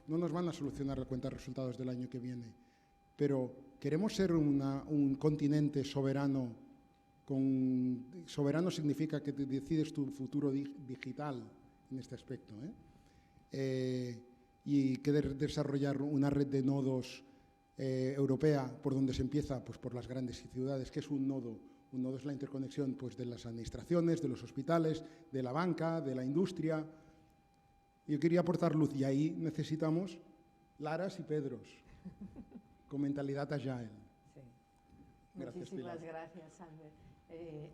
nos van a solucionar la cuenta de resultados del año que viene, pero queremos ser un continente soberano. Soberano significa que decides tu futuro digital en este aspecto, y querer desarrollar una red de nodos europea, por donde se empieza, pues por las grandes ciudades. ¿Qué es un nodo? Un nodo es la interconexión, pues, de las administraciones, de los hospitales, de la banca, de la industria. Yo quería aportar luz, y ahí necesitamos Laras y Pedros, con mentalidad agile. Sí. Gracias, Muchísimas gracias, Sander.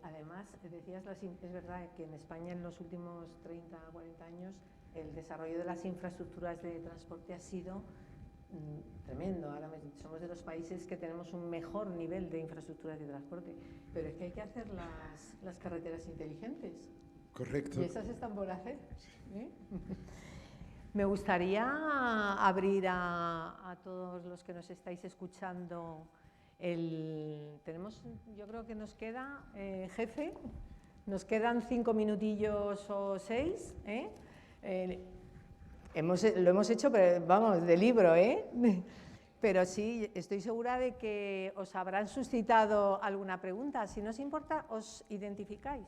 Además, decías, es verdad que en España en los últimos 30 o 40 años el desarrollo de las infraestructuras de transporte ha sido tremendo. Ahora somos de los países que tenemos un mejor nivel de infraestructuras de transporte, pero es que hay que hacer las carreteras inteligentes. Correcto. Y esas están por hacer. Me gustaría abrir a todos los que nos estáis escuchando. Yo creo que nos queda, jefe, nos quedan 5 minutillos o 6. Lo hemos hecho, pero vamos, de libro, Pero sí, estoy segura de que os habrán suscitado alguna pregunta. Si no os importa, os identificáis.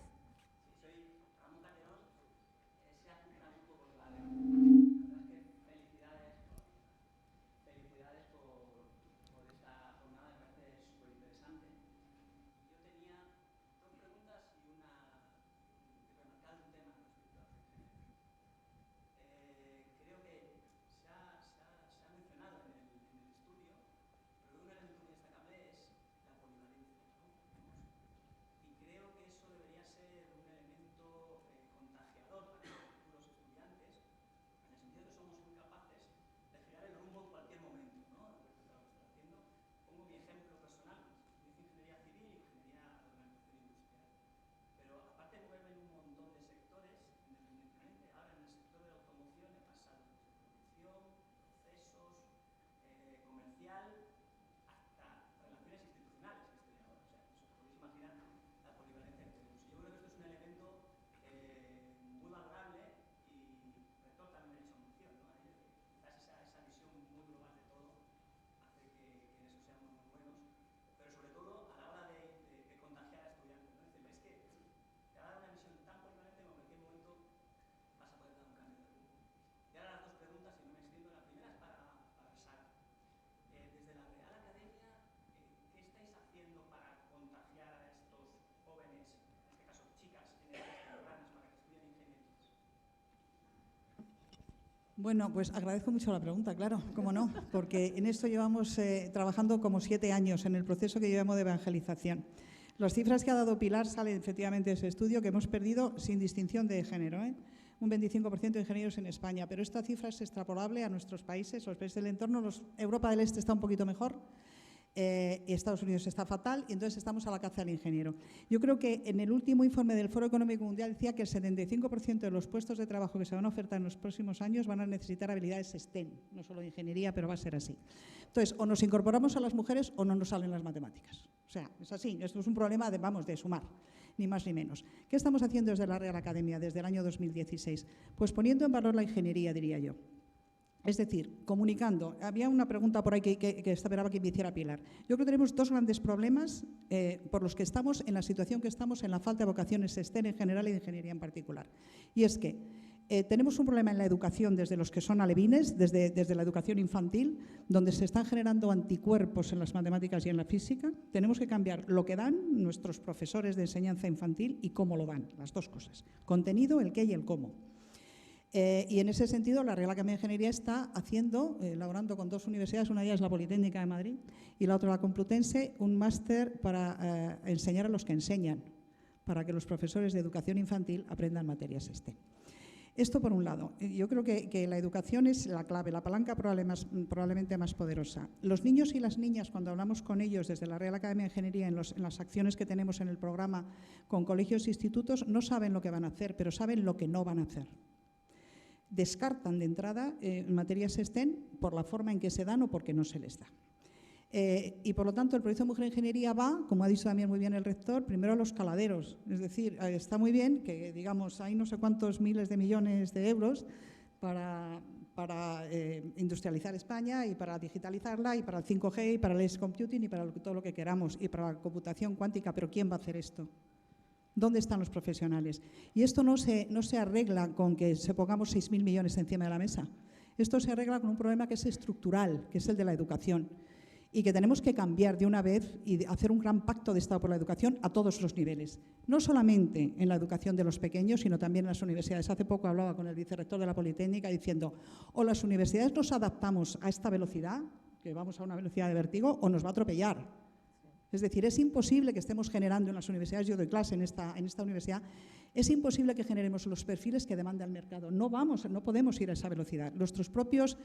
Creo que eso debería ser Bueno, pues agradezco mucho la pregunta, claro, cómo no, porque en esto llevamos trabajando como 7 años en el proceso que llevamos de evangelización. Las cifras que ha dado Pilar salen efectivamente de ese estudio que hemos perdido sin distinción de género, un 25% de ingenieros en España, pero esta cifra es extrapolable a nuestros países, los países del entorno. Europa del Este está un poquito mejor, Estados Unidos está fatal y entonces estamos a la caza del ingeniero. Yo creo que en el último informe del Foro Económico Mundial decía que el 75% de los puestos de trabajo que se van a ofertar en los próximos años van a necesitar habilidades STEM, no solo de ingeniería, pero va a ser así. Entonces, o nos incorporamos a las mujeres o no nos salen las matemáticas. O sea, es así, esto es un problema de sumar, ni más ni menos. ¿Qué estamos haciendo desde la Real Academia desde el año 2016? Pues poniendo en valor la ingeniería, diría yo. Es decir, comunicando. Había una pregunta por ahí que esperaba que me hiciera Pilar. Yo creo que tenemos 2 grandes problemas por los que estamos en la situación que estamos, en la falta de vocaciones STEM en general y de ingeniería en particular. Y es que tenemos un problema en la educación desde los que son alevines, desde la educación infantil, donde se están generando anticuerpos en las matemáticas y en la física. Tenemos que cambiar lo que dan nuestros profesores de enseñanza infantil y cómo lo dan, las 2 cosas. Contenido, el qué y el cómo. Y en ese sentido, la Real Academia de Ingeniería está elaborando con 2 universidades, una de ellas la Politécnica de Madrid y la otra la Complutense, un máster para enseñar a los que enseñan, para que los profesores de educación infantil aprendan materias STEM. Esto por un lado. Yo creo que la educación es la clave, la palanca probablemente más poderosa. Los niños y las niñas, cuando hablamos con ellos desde la Real Academia de Ingeniería en las acciones que tenemos en el programa con colegios e institutos, no saben lo que van a hacer, pero saben lo que no van a hacer. Descartan de entrada materias STEM por la forma en que se dan o porque no se les da. Y por lo tanto el proyecto Mujer en Ingeniería va, como ha dicho también muy bien el rector, primero a los caladeros. Es decir, está muy bien que digamos hay no sé cuántos miles de millones de euros para industrializar España y para digitalizarla y para el 5G y para el edge computing y para todo lo que queramos y para la computación cuántica, pero ¿quién va a hacer esto? ¿Dónde están los profesionales? Y esto no se arregla con que se pongamos 6.000 millones encima de la mesa. Esto se arregla con un problema que es estructural, que es el de la educación, y que tenemos que cambiar de una vez y hacer un gran pacto de Estado por la educación a todos los niveles. No solamente en la educación de los pequeños, sino también en las universidades. Hace poco hablaba con el vicerrector de la Politécnica diciendo o las universidades nos adaptamos a esta velocidad, que vamos a una velocidad de vértigo, o nos va a atropellar. Es decir, es imposible que estemos generando en las universidades, yo doy clase en esta universidad, es imposible que generemos los perfiles que demanda el mercado. No podemos ir a esa velocidad. Nuestros propios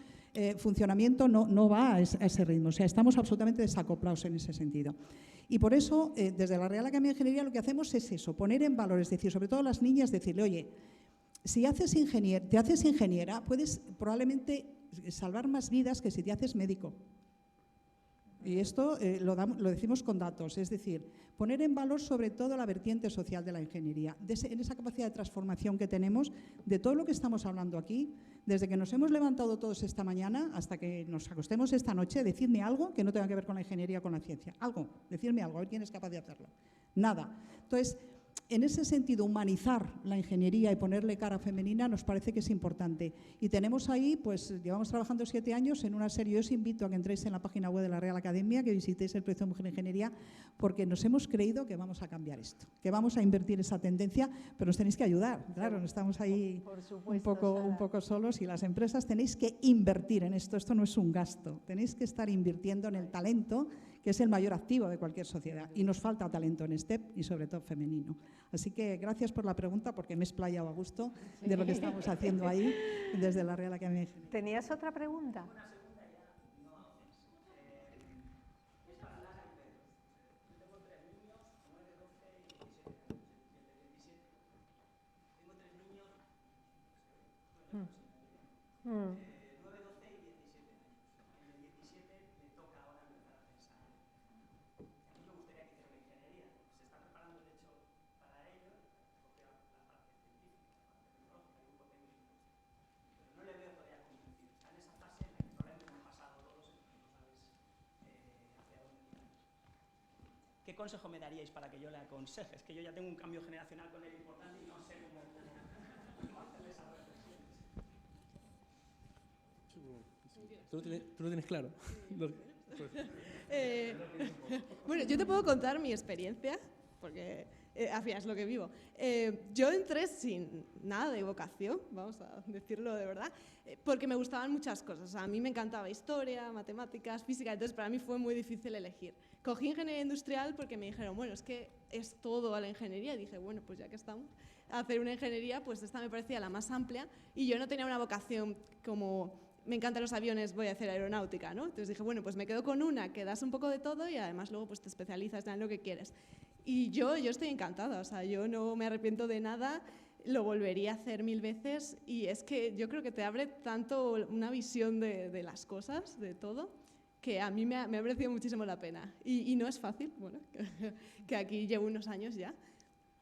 funcionamiento no va a ese ritmo. O sea, estamos absolutamente desacoplados en ese sentido. Y por eso, desde la Real Academia de Ingeniería lo que hacemos es eso, poner en valor, es decir, sobre todo a las niñas, decirle, oye, si te haces ingeniera, puedes probablemente salvar más vidas que si te haces médico. Y esto lo decimos con datos, es decir, poner en valor sobre todo la vertiente social de la ingeniería, en esa capacidad de transformación que tenemos de todo lo que estamos hablando aquí, desde que nos hemos levantado todos esta mañana hasta que nos acostemos esta noche, decidme algo que no tenga que ver con la ingeniería o con la ciencia. Algo, decirme algo, a ver quién es capaz de hacerlo. Nada. Entonces, en ese sentido, humanizar la ingeniería y ponerle cara femenina nos parece que es importante. Y tenemos ahí, pues llevamos trabajando 7 años en una serie. Yo os invito a que entréis en la página web de la Real Academia, que visitéis el proyecto Mujer en Ingeniería, porque nos hemos creído que vamos a cambiar esto, que vamos a invertir esa tendencia, pero nos tenéis que ayudar. Claro, no estamos ahí un poco solos y las empresas tenéis que invertir en esto. Esto no es un gasto. Tenéis que estar invirtiendo en el talento, que es el mayor activo de cualquier sociedad. Y nos falta talento en STEP y sobre todo femenino. Así que gracias por la pregunta porque me he explayado a gusto de lo que estamos haciendo ahí desde la Real Academia de Ingeniería. ¿Tenías otra pregunta? ¿Qué consejo me daríais para que yo le aconseje? Es que yo ya tengo un cambio generacional con él importante y no sé cómo hacer esas reflexiones. ¿Tú lo tienes claro? Bueno, yo te puedo contar mi experiencia, porque al final es lo que vivo. Yo entré sin nada de vocación, vamos a decirlo de verdad, porque me gustaban muchas cosas. O sea, a mí me encantaba historia, matemáticas, física, entonces para mí fue muy difícil elegir. Cogí ingeniería industrial porque me dijeron, bueno, es que es todo a la ingeniería. Y dije, bueno, pues ya que estamos a hacer una ingeniería, pues esta me parecía la más amplia y yo no tenía una vocación como me encantan los aviones, voy a hacer aeronáutica, ¿no? Entonces dije, bueno, pues me quedo con una que das un poco de todo y además luego pues te especializas en lo que quieres. Y yo estoy encantada, o sea, yo no me arrepiento de nada, lo volvería a hacer 1000 veces y es que yo creo que te abre tanto una visión de las cosas, de todo, que a mí me ha merecido muchísimo la pena. Y no es fácil, bueno, que aquí llevo unos años ya,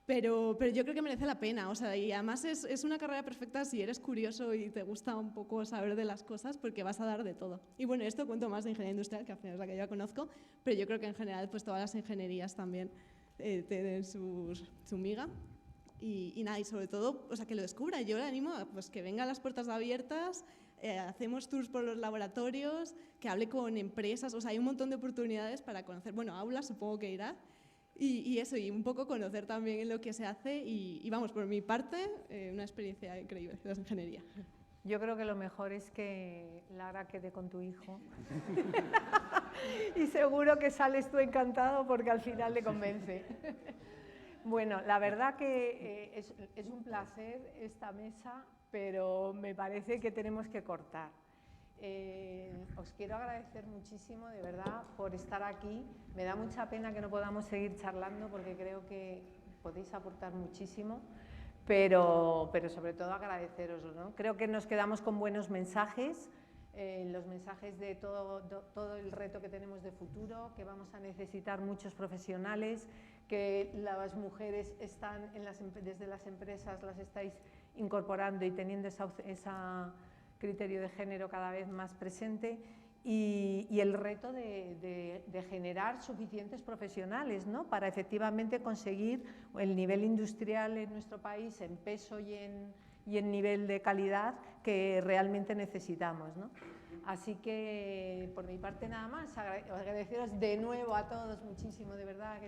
pero yo creo que merece la pena, o sea, y además es una carrera perfecta si eres curioso y te gusta un poco saber de las cosas porque vas a dar de todo. Y bueno, esto cuento más de ingeniería industrial, que al final es la que yo conozco, pero yo creo que en general pues todas las ingenierías también tienen su miga. Y nada, y sobre todo, o sea, que lo descubra. Yo le animo a pues, que venga a las puertas abiertas, hacemos tours por los laboratorios, que hable con empresas, o sea, hay un montón de oportunidades para conocer, bueno, aulas supongo que irá, y eso, y un poco conocer también lo que se hace, y vamos, por mi parte, una experiencia increíble de la ingeniería. Yo creo que lo mejor es que Lara quede con tu hijo y seguro que sales tú encantado porque al final le convence. Bueno, la verdad que es un placer esta mesa, pero me parece que tenemos que cortar. Os quiero agradecer muchísimo, de verdad, por estar aquí. Me da mucha pena que no podamos seguir charlando porque creo que podéis aportar muchísimo, pero sobre todo agradeceroslo, ¿no? Creo que nos quedamos con buenos mensajes, los mensajes de todo el reto que tenemos de futuro, que vamos a necesitar muchos profesionales, que las mujeres están desde las empresas, las estáis incorporando y teniendo ese criterio de género cada vez más presente, y el reto de generar suficientes profesionales, ¿no? Para efectivamente conseguir el nivel industrial en nuestro país en peso y en nivel de calidad que realmente necesitamos, ¿no? Así que, por mi parte, nada más, agradeceros de nuevo a todos muchísimo, de verdad,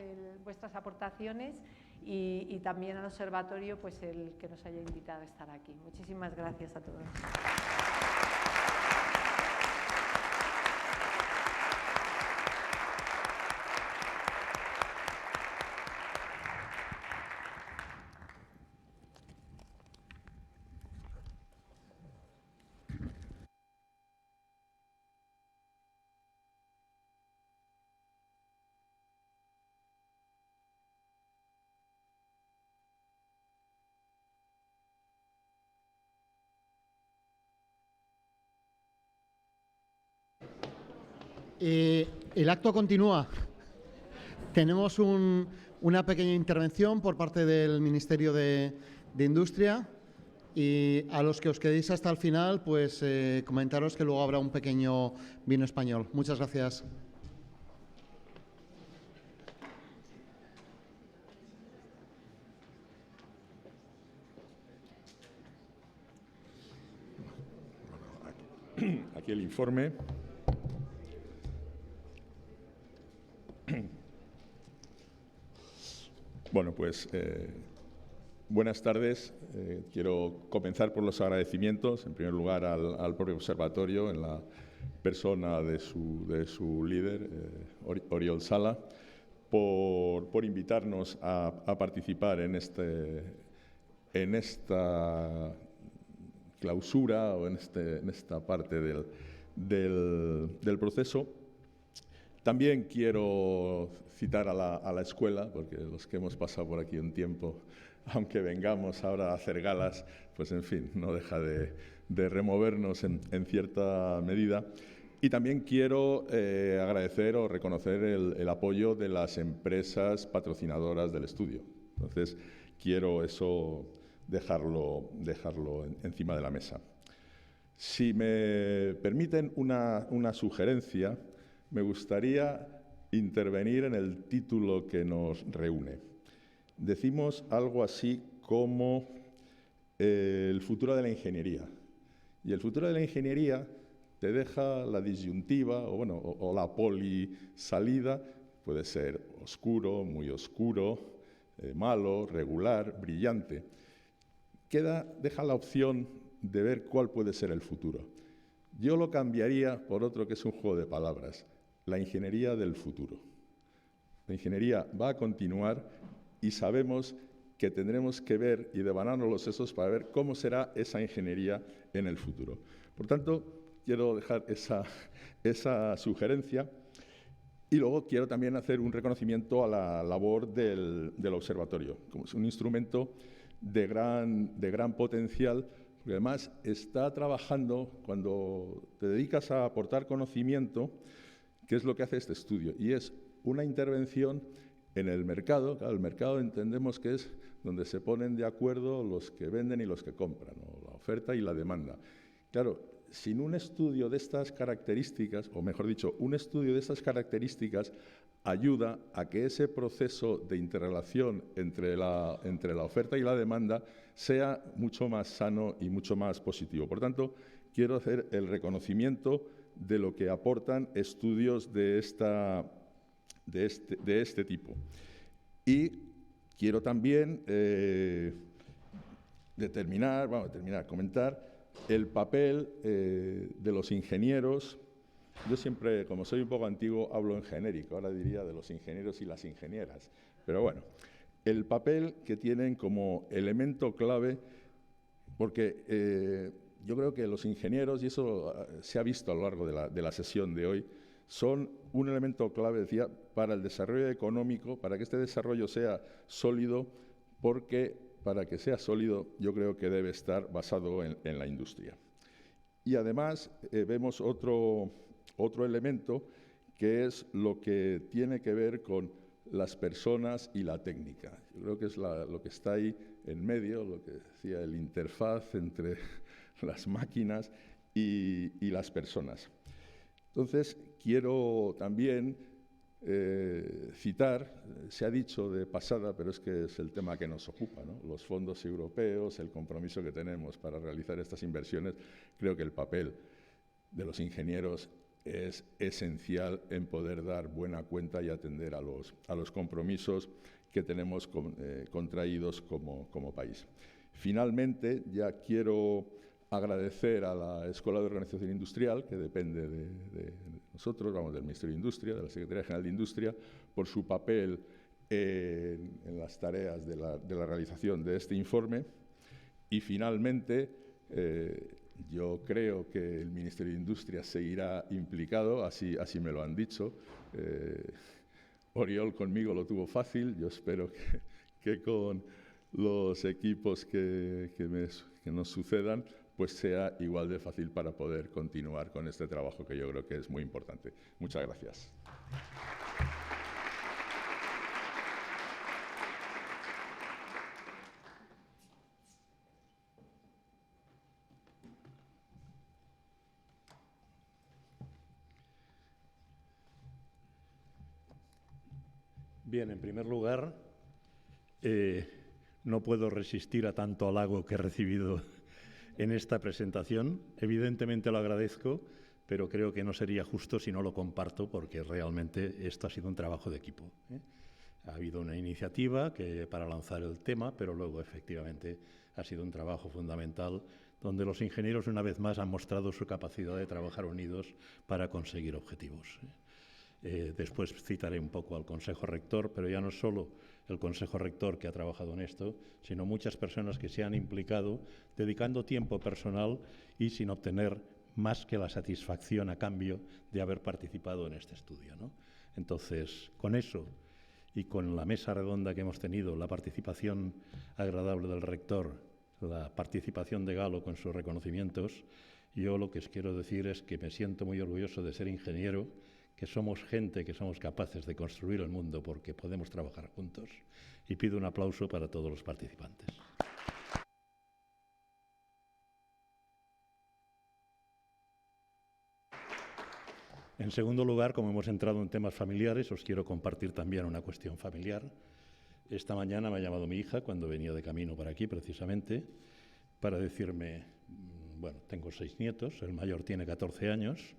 vuestras aportaciones y también al observatorio, pues el que nos haya invitado a estar aquí. Muchísimas gracias a todos. El acto continúa. Tenemos una pequeña intervención por parte del Ministerio de Industria y a los que os quedéis hasta el final, pues comentaros que luego habrá un pequeño vino español. Muchas gracias. Aquí el informe. Bueno, pues buenas tardes. Quiero comenzar por los agradecimientos, en primer lugar al propio observatorio, en la persona de su líder, Oriol Sala, por invitarnos a participar en esta clausura o en esta parte del proceso. También quiero citar a la escuela, porque los que hemos pasado por aquí un tiempo, aunque vengamos ahora a hacer galas, pues en fin, no deja de removernos en cierta medida. Y también quiero agradecer o reconocer el apoyo de las empresas patrocinadoras del estudio. Entonces, quiero eso dejarlo encima de la mesa. Si me permiten una sugerencia, me gustaría intervenir en el título que nos reúne. Decimos algo así como el futuro de la ingeniería. Y el futuro de la ingeniería te deja la disyuntiva o la polisalida, puede ser oscuro, muy oscuro, malo, regular, brillante. Deja la opción de ver cuál puede ser el futuro. Yo lo cambiaría por otro que es un juego de palabras, la ingeniería del futuro. La ingeniería va a continuar y sabemos que tendremos que ver y devanarnos los sesos para ver cómo será esa ingeniería en el futuro. Por tanto, quiero dejar esa sugerencia y luego quiero también hacer un reconocimiento a la labor del observatorio, como es un instrumento de gran potencial, porque además está trabajando, cuando te dedicas a aportar conocimiento, que es lo que hace este estudio, y es una intervención en el mercado. Claro, el mercado entendemos que es donde se ponen de acuerdo los que venden y los que compran, ¿no? La oferta y la demanda. Claro, sin un estudio de estas características, o mejor dicho, un estudio de estas características ayuda a que ese proceso de interrelación entre la oferta y la demanda sea mucho más sano y mucho más positivo. Por tanto, quiero hacer el reconocimiento de lo que aportan estudios de este tipo. Y quiero también comentar el papel de los ingenieros. Yo siempre, como soy un poco antiguo, hablo en genérico, ahora diría de los ingenieros y las ingenieras. Pero bueno, el papel que tienen como elemento clave, porque yo creo que los ingenieros, y eso se ha visto a lo largo de la sesión de hoy, son un elemento clave, decía, para el desarrollo económico, para que este desarrollo sea sólido, porque para que sea sólido yo creo que debe estar basado en la industria. Y además vemos otro elemento que es lo que tiene que ver con las personas y la técnica. Yo creo que es lo que está ahí en medio, lo que decía, el interfaz entre las máquinas y las personas. Entonces, quiero también citar, se ha dicho de pasada, pero es que es el tema que nos ocupa, ¿no? Los fondos europeos, el compromiso que tenemos para realizar estas inversiones. Creo que el papel de los ingenieros es esencial en poder dar buena cuenta y atender a los compromisos que tenemos contraídos como país. Finalmente, ya quiero agradecer a la Escuela de Organización Industrial, que depende de nosotros, del Ministerio de Industria, de la Secretaría General de Industria, por su papel en las tareas de la realización de este informe. Y finalmente, yo creo que el Ministerio de Industria seguirá implicado, así me lo han dicho. Oriol conmigo lo tuvo fácil, yo espero que con los equipos que nos sucedan, pues sea igual de fácil para poder continuar con este trabajo que yo creo que es muy importante. Muchas gracias. Bien, en primer lugar, no puedo resistir a tanto halago que he recibido en esta presentación. Evidentemente lo agradezco, pero creo que no sería justo si no lo comparto, porque realmente esto ha sido un trabajo de equipo, ¿eh? Ha habido una iniciativa para lanzar el tema, pero luego efectivamente ha sido un trabajo fundamental donde los ingenieros una vez más han mostrado su capacidad de trabajar unidos para conseguir objetivos. Después citaré un poco al Consejo Rector, pero ya no solo el Consejo Rector que ha trabajado en esto, sino muchas personas que se han implicado dedicando tiempo personal y sin obtener más que la satisfacción a cambio de haber participado en este estudio, ¿no? Entonces, con eso y con la mesa redonda que hemos tenido, la participación agradable del rector, la participación de Galo con sus reconocimientos, yo lo que os quiero decir es que me siento muy orgulloso de ser ingeniero, que somos gente que somos capaces de construir el mundo porque podemos trabajar juntos, y pido un aplauso para todos los participantes. En segundo lugar, como hemos entrado en temas familiares, os quiero compartir también una cuestión familiar. Esta mañana me ha llamado mi hija, cuando venía de camino para aquí precisamente, para decirme, bueno, tengo 6 nietos, el mayor tiene 14 años,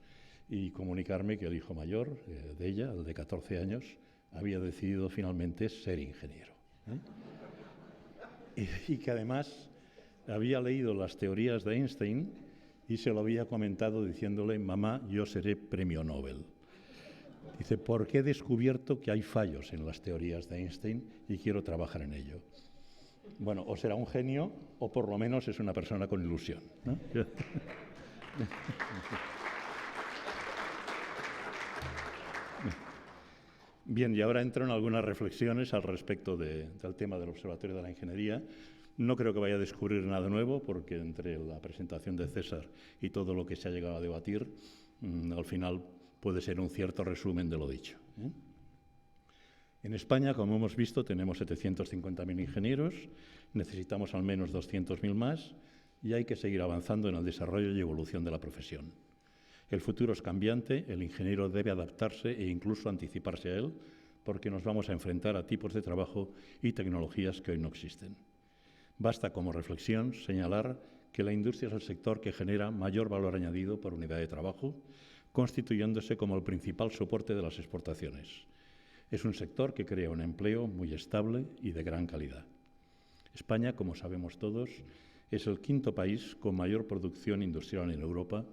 y comunicarme que el hijo mayor de ella, el de 14 años, había decidido finalmente ser ingeniero. Y que además había leído las teorías de Einstein y se lo había comentado diciéndole: mamá, yo seré premio Nobel. Dice, porque he descubierto que hay fallos en las teorías de Einstein y quiero trabajar en ello. Bueno, o será un genio o por lo menos es una persona con ilusión, ¿no? Bien, y ahora entro en algunas reflexiones al respecto del tema del Observatorio de la Ingeniería. No creo que vaya a descubrir nada nuevo, porque entre la presentación de César y todo lo que se ha llegado a debatir, al final puede ser un cierto resumen de lo dicho, ¿eh? En España, como hemos visto, tenemos 750.000 ingenieros, necesitamos al menos 200.000 más y hay que seguir avanzando en el desarrollo y evolución de la profesión. El futuro es cambiante, el ingeniero debe adaptarse e incluso anticiparse a él, porque nos vamos a enfrentar a tipos de trabajo y tecnologías que hoy no existen. Basta como reflexión señalar que la industria es el sector que genera mayor valor añadido por unidad de trabajo, constituyéndose como el principal soporte de las exportaciones. Es un sector que crea un empleo muy estable y de gran calidad. España, como sabemos todos, es el quinto país con mayor producción industrial en Europa.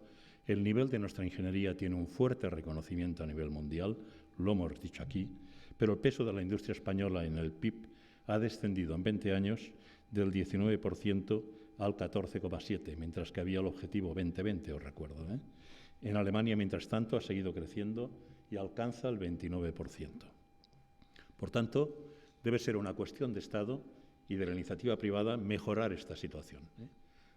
El nivel de nuestra ingeniería tiene un fuerte reconocimiento a nivel mundial, lo hemos dicho aquí, pero el peso de la industria española en el PIB ha descendido en 20 años del 19% al 14,7%, mientras que había el objetivo 2020, os recuerdo, ¿eh? En Alemania, mientras tanto, ha seguido creciendo y alcanza el 29%. Por tanto, debe ser una cuestión de Estado y de la iniciativa privada mejorar esta situación, ¿eh?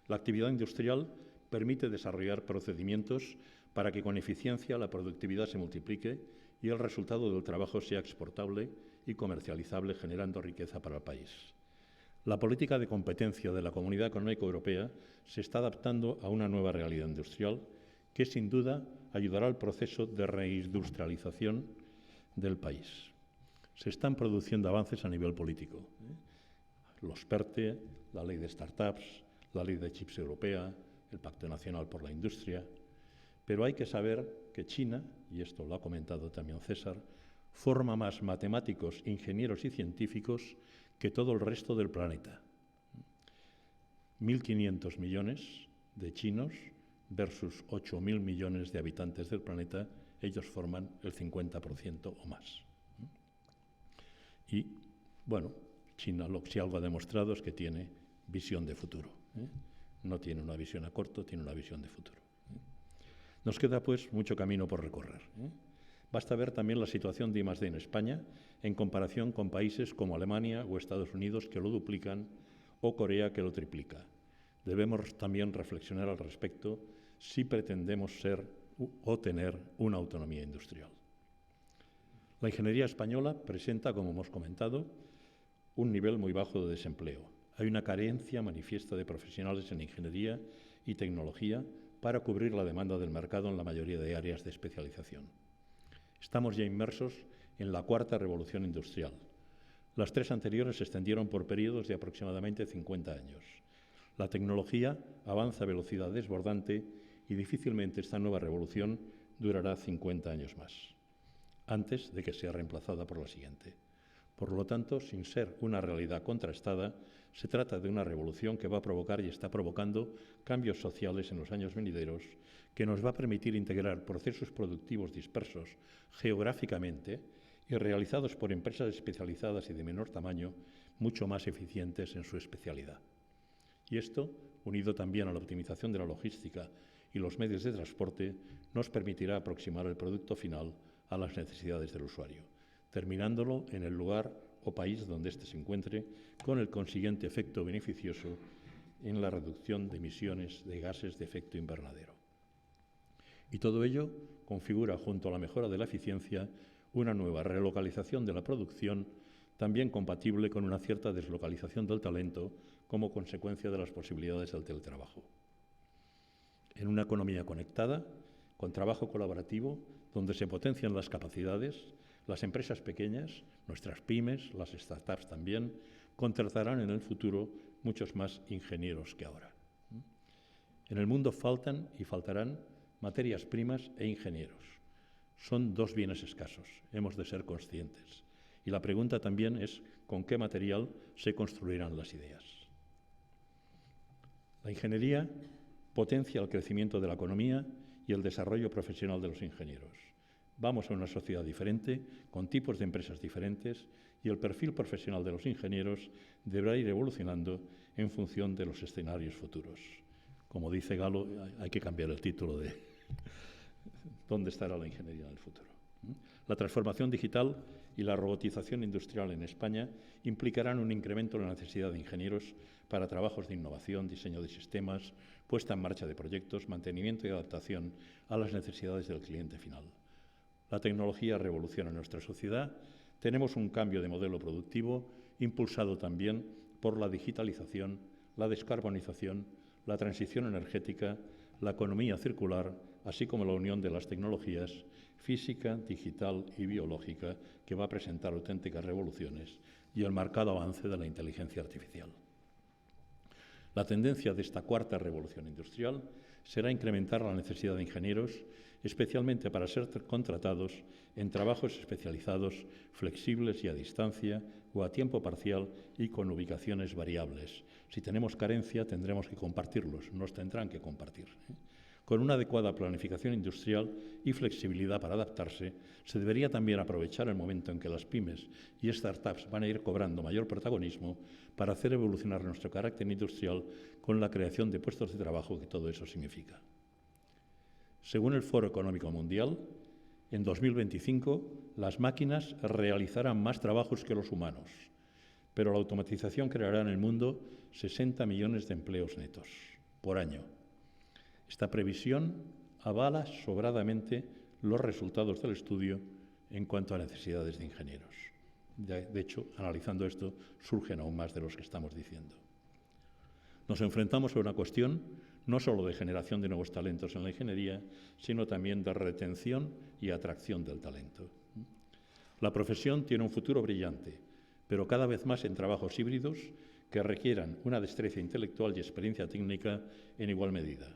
La actividad industrial permite desarrollar procedimientos para que con eficiencia la productividad se multiplique y el resultado del trabajo sea exportable y comercializable, generando riqueza para el país. La política de competencia de la Comunidad Económica Europea se está adaptando a una nueva realidad industrial que, sin duda, ayudará al proceso de reindustrialización del país. Se están produciendo avances a nivel político, ¿eh? Los PERTE, la ley de startups, la ley de chips europea, el Pacto Nacional por la Industria. Pero hay que saber que China, y esto lo ha comentado también César, forma más matemáticos, ingenieros y científicos que todo el resto del planeta. 1.500 millones de chinos versus 8.000 millones de habitantes del planeta, ellos forman el 50% o más. Y, bueno, China si algo ha demostrado es que tiene visión de futuro, ¿eh? No tiene una visión a corto, tiene una visión de futuro, ¿eh? Nos queda, pues, mucho camino por recorrer, ¿eh? Basta ver también la situación de I+D en España en comparación con países como Alemania o Estados Unidos, que lo duplican, o Corea, que lo triplica. Debemos también reflexionar al respecto si pretendemos ser o tener una autonomía industrial. La ingeniería española presenta, como hemos comentado, un nivel muy bajo de desempleo. Hay una carencia manifiesta de profesionales en ingeniería y tecnología para cubrir la demanda del mercado en la mayoría de áreas de especialización. Estamos ya inmersos en la cuarta revolución industrial. Las tres anteriores se extendieron por periodos de aproximadamente 50 años. La tecnología avanza a velocidad desbordante y difícilmente esta nueva revolución durará 50 años más, antes de que sea reemplazada por la siguiente. Por lo tanto, sin ser una realidad contrastada, se trata de una revolución que va a provocar y está provocando cambios sociales en los años venideros, que nos va a permitir integrar procesos productivos dispersos geográficamente y realizados por empresas especializadas y de menor tamaño, mucho más eficientes en su especialidad. Y esto, unido también a la optimización de la logística y los medios de transporte, nos permitirá aproximar el producto final a las necesidades del usuario, terminándolo en el lugar o país donde éste se encuentre, con el consiguiente efecto beneficioso en la reducción de emisiones de gases de efecto invernadero. Y todo ello configura, junto a la mejora de la eficiencia, una nueva relocalización de la producción, también compatible con una cierta deslocalización del talento como consecuencia de las posibilidades del teletrabajo. En una economía conectada, con trabajo colaborativo, donde se potencian las capacidades, las empresas pequeñas, nuestras pymes, las startups también, contratarán en el futuro muchos más ingenieros que ahora. En el mundo faltan y faltarán materias primas e ingenieros. Son dos bienes escasos, hemos de ser conscientes. Y la pregunta también es con qué material se construirán las ideas. La ingeniería potencia el crecimiento de la economía y el desarrollo profesional de los ingenieros. Vamos a una sociedad diferente, con tipos de empresas diferentes, y el perfil profesional de los ingenieros deberá ir evolucionando en función de los escenarios futuros. Como dice Galo, hay que cambiar el título de ¿dónde estará la ingeniería en el futuro? La transformación digital y la robotización industrial en España implicarán un incremento en la necesidad de ingenieros para trabajos de innovación, diseño de sistemas, puesta en marcha de proyectos, mantenimiento y adaptación a las necesidades del cliente final. La tecnología revoluciona nuestra sociedad. Tenemos un cambio de modelo productivo impulsado también por la digitalización, la descarbonización, la transición energética, la economía circular, así como la unión de las tecnologías física, digital y biológica, que va a presentar auténticas revoluciones, y el marcado avance de la inteligencia artificial. La tendencia de esta cuarta revolución industrial será incrementar la necesidad de ingenieros, especialmente para ser contratados en trabajos especializados, flexibles y a distancia o a tiempo parcial y con ubicaciones variables. Si tenemos carencia, tendremos que compartirlos, nos tendrán que compartir. Con una adecuada planificación industrial y flexibilidad para adaptarse, se debería también aprovechar el momento en que las pymes y startups van a ir cobrando mayor protagonismo para hacer evolucionar nuestro carácter industrial con la creación de puestos de trabajo que todo eso significa. Según el Foro Económico Mundial, en 2025 las máquinas realizarán más trabajos que los humanos, pero la automatización creará en el mundo 60 millones de empleos netos por año. Esta previsión avala sobradamente los resultados del estudio en cuanto a necesidades de ingenieros. De hecho, analizando esto, surgen aún más de los que estamos diciendo. Nos enfrentamos a una cuestión no solo de generación de nuevos talentos en la ingeniería, sino también de retención y atracción del talento. La profesión tiene un futuro brillante, pero cada vez más en trabajos híbridos que requieran una destreza intelectual y experiencia técnica en igual medida.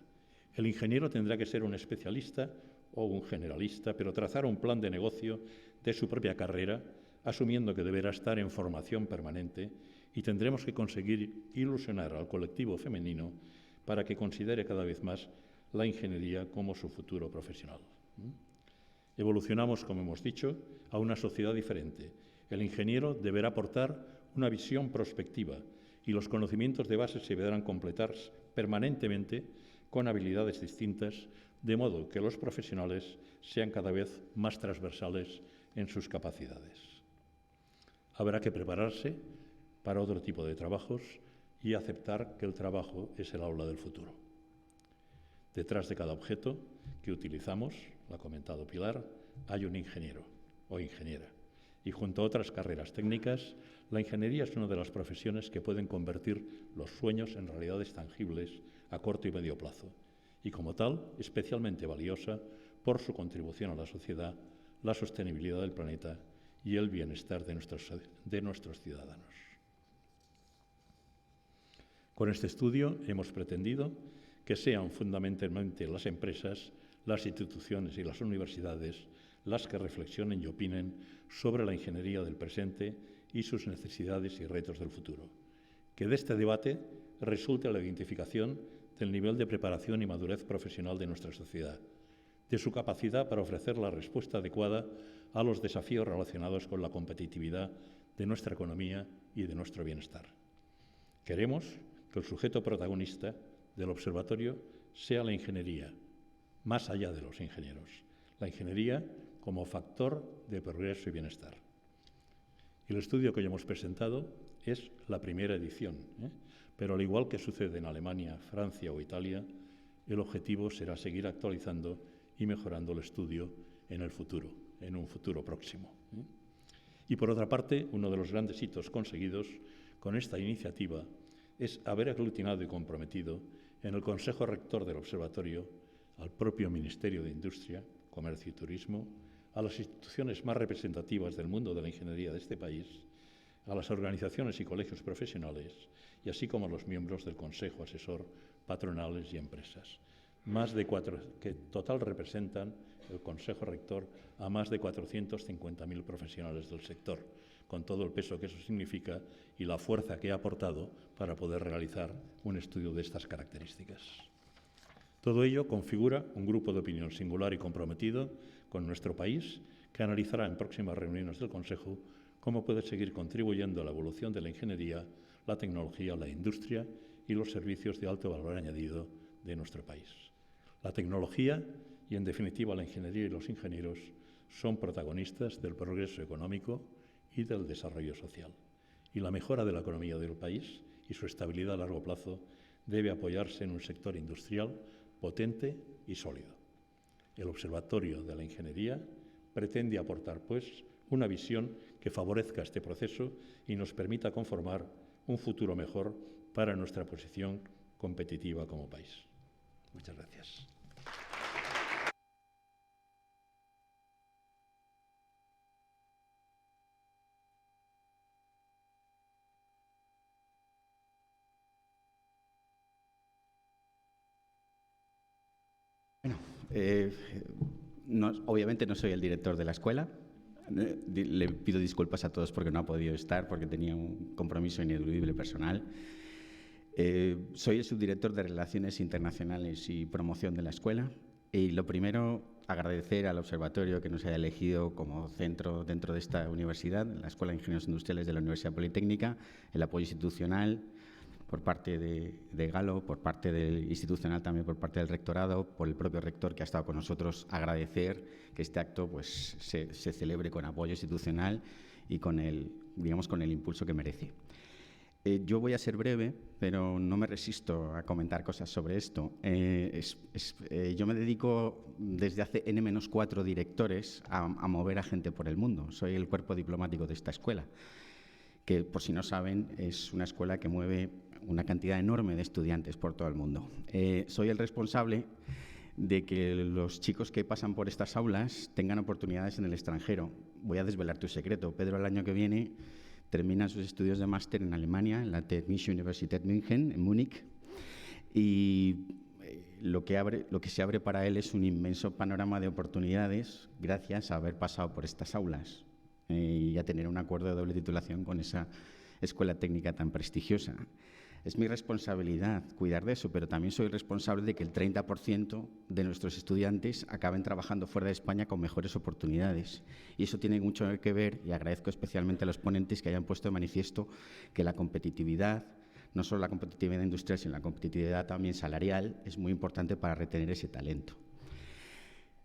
El ingeniero tendrá que ser un especialista o un generalista, pero trazar un plan de negocio de su propia carrera, asumiendo que deberá estar en formación permanente, y tendremos que conseguir ilusionar al colectivo femenino para que considere cada vez más la ingeniería como su futuro profesional. Evolucionamos, como hemos dicho, a una sociedad diferente. El ingeniero deberá aportar una visión prospectiva y los conocimientos de base se deberán completar permanentemente con habilidades distintas, de modo que los profesionales sean cada vez más transversales en sus capacidades. Habrá que prepararse para otro tipo de trabajos y aceptar que el trabajo es el aula del futuro. Detrás de cada objeto que utilizamos, lo ha comentado Pilar, hay un ingeniero o ingeniera. Y junto a otras carreras técnicas, la ingeniería es una de las profesiones que pueden convertir los sueños en realidades tangibles a corto y medio plazo, y como tal, especialmente valiosa por su contribución a la sociedad, la sostenibilidad del planeta y el bienestar de nuestros ciudadanos. Con este estudio hemos pretendido que sean fundamentalmente las empresas, las instituciones y las universidades las que reflexionen y opinen sobre la ingeniería del presente y sus necesidades y retos del futuro. Que de este debate resulte la identificación del nivel de preparación y madurez profesional de nuestra sociedad, de su capacidad para ofrecer la respuesta adecuada a los desafíos relacionados con la competitividad de nuestra economía y de nuestro bienestar. Queremos que el sujeto protagonista del observatorio sea la ingeniería, más allá de los ingenieros. La ingeniería como factor de progreso y bienestar. El estudio que hoy hemos presentado es la primera edición, pero al igual que sucede en Alemania, Francia o Italia, el objetivo será seguir actualizando y mejorando el estudio en el futuro, en un futuro próximo. Y por otra parte, uno de los grandes hitos conseguidos con esta iniciativa es haber aglutinado y comprometido en el Consejo Rector del Observatorio al propio Ministerio de Industria, Comercio y Turismo, a las instituciones más representativas del mundo de la ingeniería de este país, a las organizaciones y colegios profesionales y así como a los miembros del Consejo Asesor, patronales y empresas. Que total representan el Consejo Rector a más de 450.000 profesionales del sector, con todo el peso que eso significa y la fuerza que ha aportado para poder realizar un estudio de estas características. Todo ello configura un grupo de opinión singular y comprometido con nuestro país que analizará en próximas reuniones del Consejo cómo puede seguir contribuyendo a la evolución de la ingeniería, la tecnología, la industria y los servicios de alto valor añadido de nuestro país. La tecnología y, en definitiva, la ingeniería y los ingenieros son protagonistas del progreso económico y del desarrollo social. Y la mejora de la economía del país y su estabilidad a largo plazo debe apoyarse en un sector industrial potente y sólido. El Observatorio de la Ingeniería pretende aportar, pues, una visión que favorezca este proceso y nos permita conformar un futuro mejor para nuestra posición competitiva como país. Muchas gracias. Obviamente no soy el director de la escuela. Le pido disculpas a todos porque no ha podido estar, porque tenía un compromiso ineludible personal. Soy el subdirector de Relaciones Internacionales y Promoción de la escuela. Y lo primero, agradecer al observatorio que nos haya elegido como centro dentro de esta universidad, la Escuela de Ingenieros Industriales de la Universidad Politécnica, el apoyo institucional por parte de Galo, por parte del institucional también, por parte del rectorado, por el propio rector que ha estado con nosotros. Agradecer que este acto pues, se celebre con apoyo institucional y con el impulso que merece. Yo voy a ser breve, pero no me resisto a comentar cosas sobre esto. Yo me dedico desde hace N-4 directores a mover a gente por el mundo. Soy el cuerpo diplomático de esta escuela, que, por si no saben, es una escuela que mueve una cantidad enorme de estudiantes por todo el mundo. Soy el responsable de que los chicos que pasan por estas aulas tengan oportunidades en el extranjero. Voy a desvelar tu secreto. Pedro, el año que viene, termina sus estudios de máster en Alemania, en la Technische Universität München, en Múnich, y lo que se abre para él es un inmenso panorama de oportunidades gracias a haber pasado por estas aulas y a tener un acuerdo de doble titulación con esa escuela técnica tan prestigiosa. Es mi responsabilidad cuidar de eso, pero también soy responsable de que el 30% de nuestros estudiantes acaben trabajando fuera de España con mejores oportunidades. Y eso tiene mucho que ver, y agradezco especialmente a los ponentes que hayan puesto de manifiesto que la competitividad, no solo la competitividad industrial, sino la competitividad también salarial, es muy importante para retener ese talento.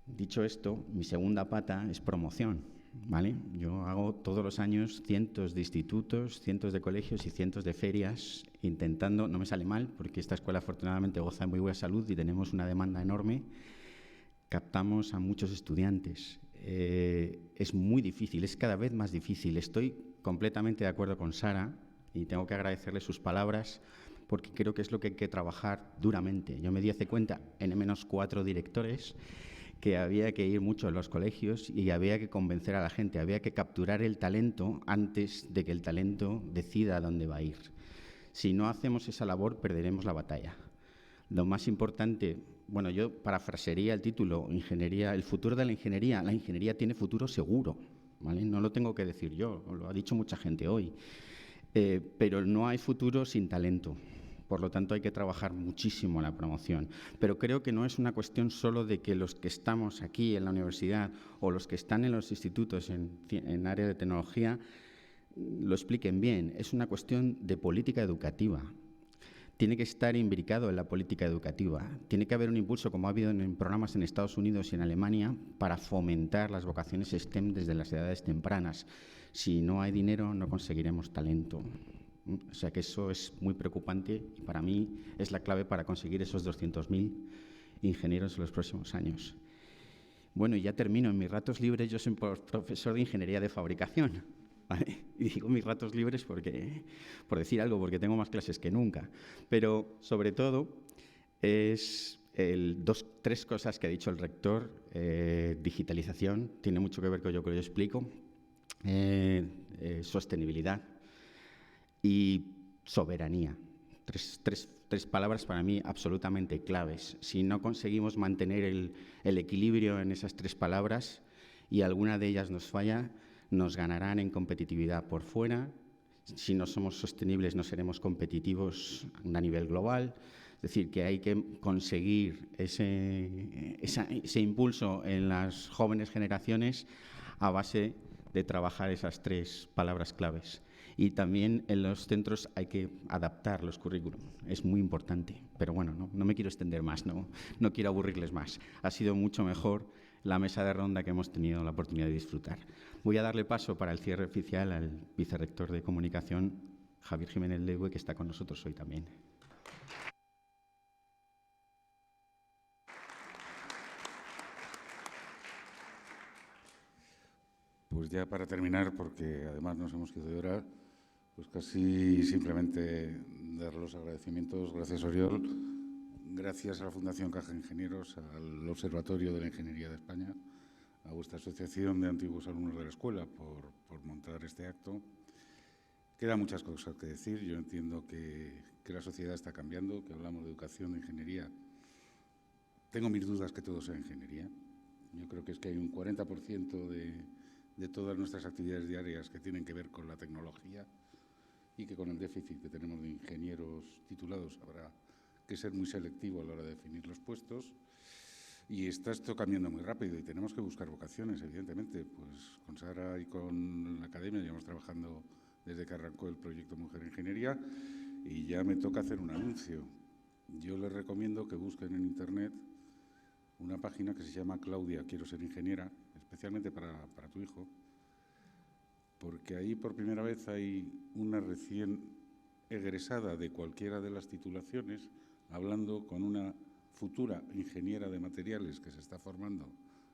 Dicho esto, mi segunda pata es promoción. ¿Vale? Yo hago todos los años cientos de institutos, cientos de colegios y cientos de ferias intentando, no me sale mal porque esta escuela afortunadamente goza de muy buena salud y tenemos una demanda enorme, captamos a muchos estudiantes. Es muy difícil, es cada vez más difícil. Estoy completamente de acuerdo con Sara y tengo que agradecerle sus palabras porque creo que es lo que hay que trabajar duramente. Yo me di hace cuenta, N-4 directores, que había que ir mucho a los colegios y había que convencer a la gente, había que capturar el talento antes de que el talento decida a dónde va a ir. Si no hacemos esa labor, perderemos la batalla. Lo más importante, bueno, yo parafrasearía el título, Ingeniería, el futuro de la ingeniería tiene futuro seguro, ¿vale? No lo tengo que decir yo, lo ha dicho mucha gente hoy, pero no hay futuro sin talento. Por lo tanto, hay que trabajar muchísimo la promoción. Pero creo que no es una cuestión solo de que los que estamos aquí en la universidad o los que están en los institutos en área de tecnología lo expliquen bien. Es una cuestión de política educativa. Tiene que estar imbricado en la política educativa. Tiene que haber un impulso, como ha habido en programas en Estados Unidos y en Alemania, para fomentar las vocaciones STEM desde las edades tempranas. Si no hay dinero, no conseguiremos talento. O sea que eso es muy preocupante y para mí es la clave para conseguir esos 200.000 ingenieros en los próximos años. Bueno, y ya termino. En mis ratos libres yo soy profesor de ingeniería de fabricación, ¿vale? Y digo mis ratos libres porque, por decir algo, porque tengo más clases que nunca. Pero sobre todo es tres cosas que ha dicho el rector. Digitalización, tiene mucho que ver con lo que yo explico. Sostenibilidad y soberanía. Tres palabras para mí absolutamente claves. Si no conseguimos mantener el equilibrio en esas tres palabras y alguna de ellas nos falla, nos ganarán en competitividad por fuera. Si no somos sostenibles, no seremos competitivos a nivel global. Es decir, que hay que conseguir ese impulso en las jóvenes generaciones a base de trabajar esas 3 palabras claves. Y también en los centros hay que adaptar los currículum. Es muy importante. Pero bueno, no me quiero extender más, no quiero aburrirles más. Ha sido mucho mejor la mesa de ronda que hemos tenido la oportunidad de disfrutar. Voy a darle paso para el cierre oficial al vicerrector de Comunicación, Javier Jiménez Legue, que está con nosotros hoy también. Pues ya para terminar, porque además nos hemos quedado de hora, pues casi simplemente dar los agradecimientos. Gracias, Oriol. Gracias a la Fundación Caja Ingenieros, al Observatorio de la Ingeniería de España, a vuestra Asociación de Antiguos Alumnos de la Escuela por montar este acto. Quedan muchas cosas que decir. Yo entiendo que la sociedad está cambiando, que hablamos de educación, de ingeniería. Tengo mis dudas que todo sea ingeniería. Yo creo que es que hay un 40% de todas nuestras actividades diarias que tienen que ver con la tecnología y que con el déficit que tenemos de ingenieros titulados habrá que ser muy selectivo a la hora de definir los puestos. Y está esto cambiando muy rápido y tenemos que buscar vocaciones, evidentemente. Pues con Sara y con la Academia llevamos trabajando desde que arrancó el proyecto Mujer Ingeniería y ya me toca hacer un anuncio. Yo les recomiendo que busquen en Internet una página que se llama Claudia, quiero ser ingeniera, especialmente para tu hijo, porque ahí por primera vez hay una recién egresada de cualquiera de las titulaciones hablando con una futura ingeniera de materiales que se está formando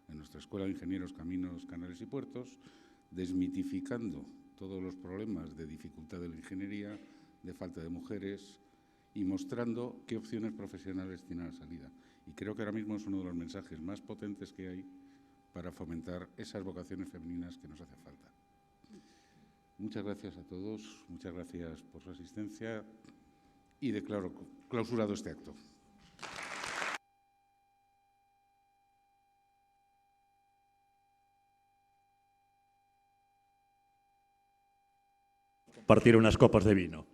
en nuestra Escuela de Ingenieros, Caminos, Canales y Puertos, desmitificando todos los problemas de dificultad de la ingeniería, de falta de mujeres y mostrando qué opciones profesionales tiene la salida. Y creo que ahora mismo es uno de los mensajes más potentes que hay para fomentar esas vocaciones femeninas que nos hace falta. Muchas gracias a todos, muchas gracias por su asistencia y declaro clausurado este acto. Compartir unas copas de vino.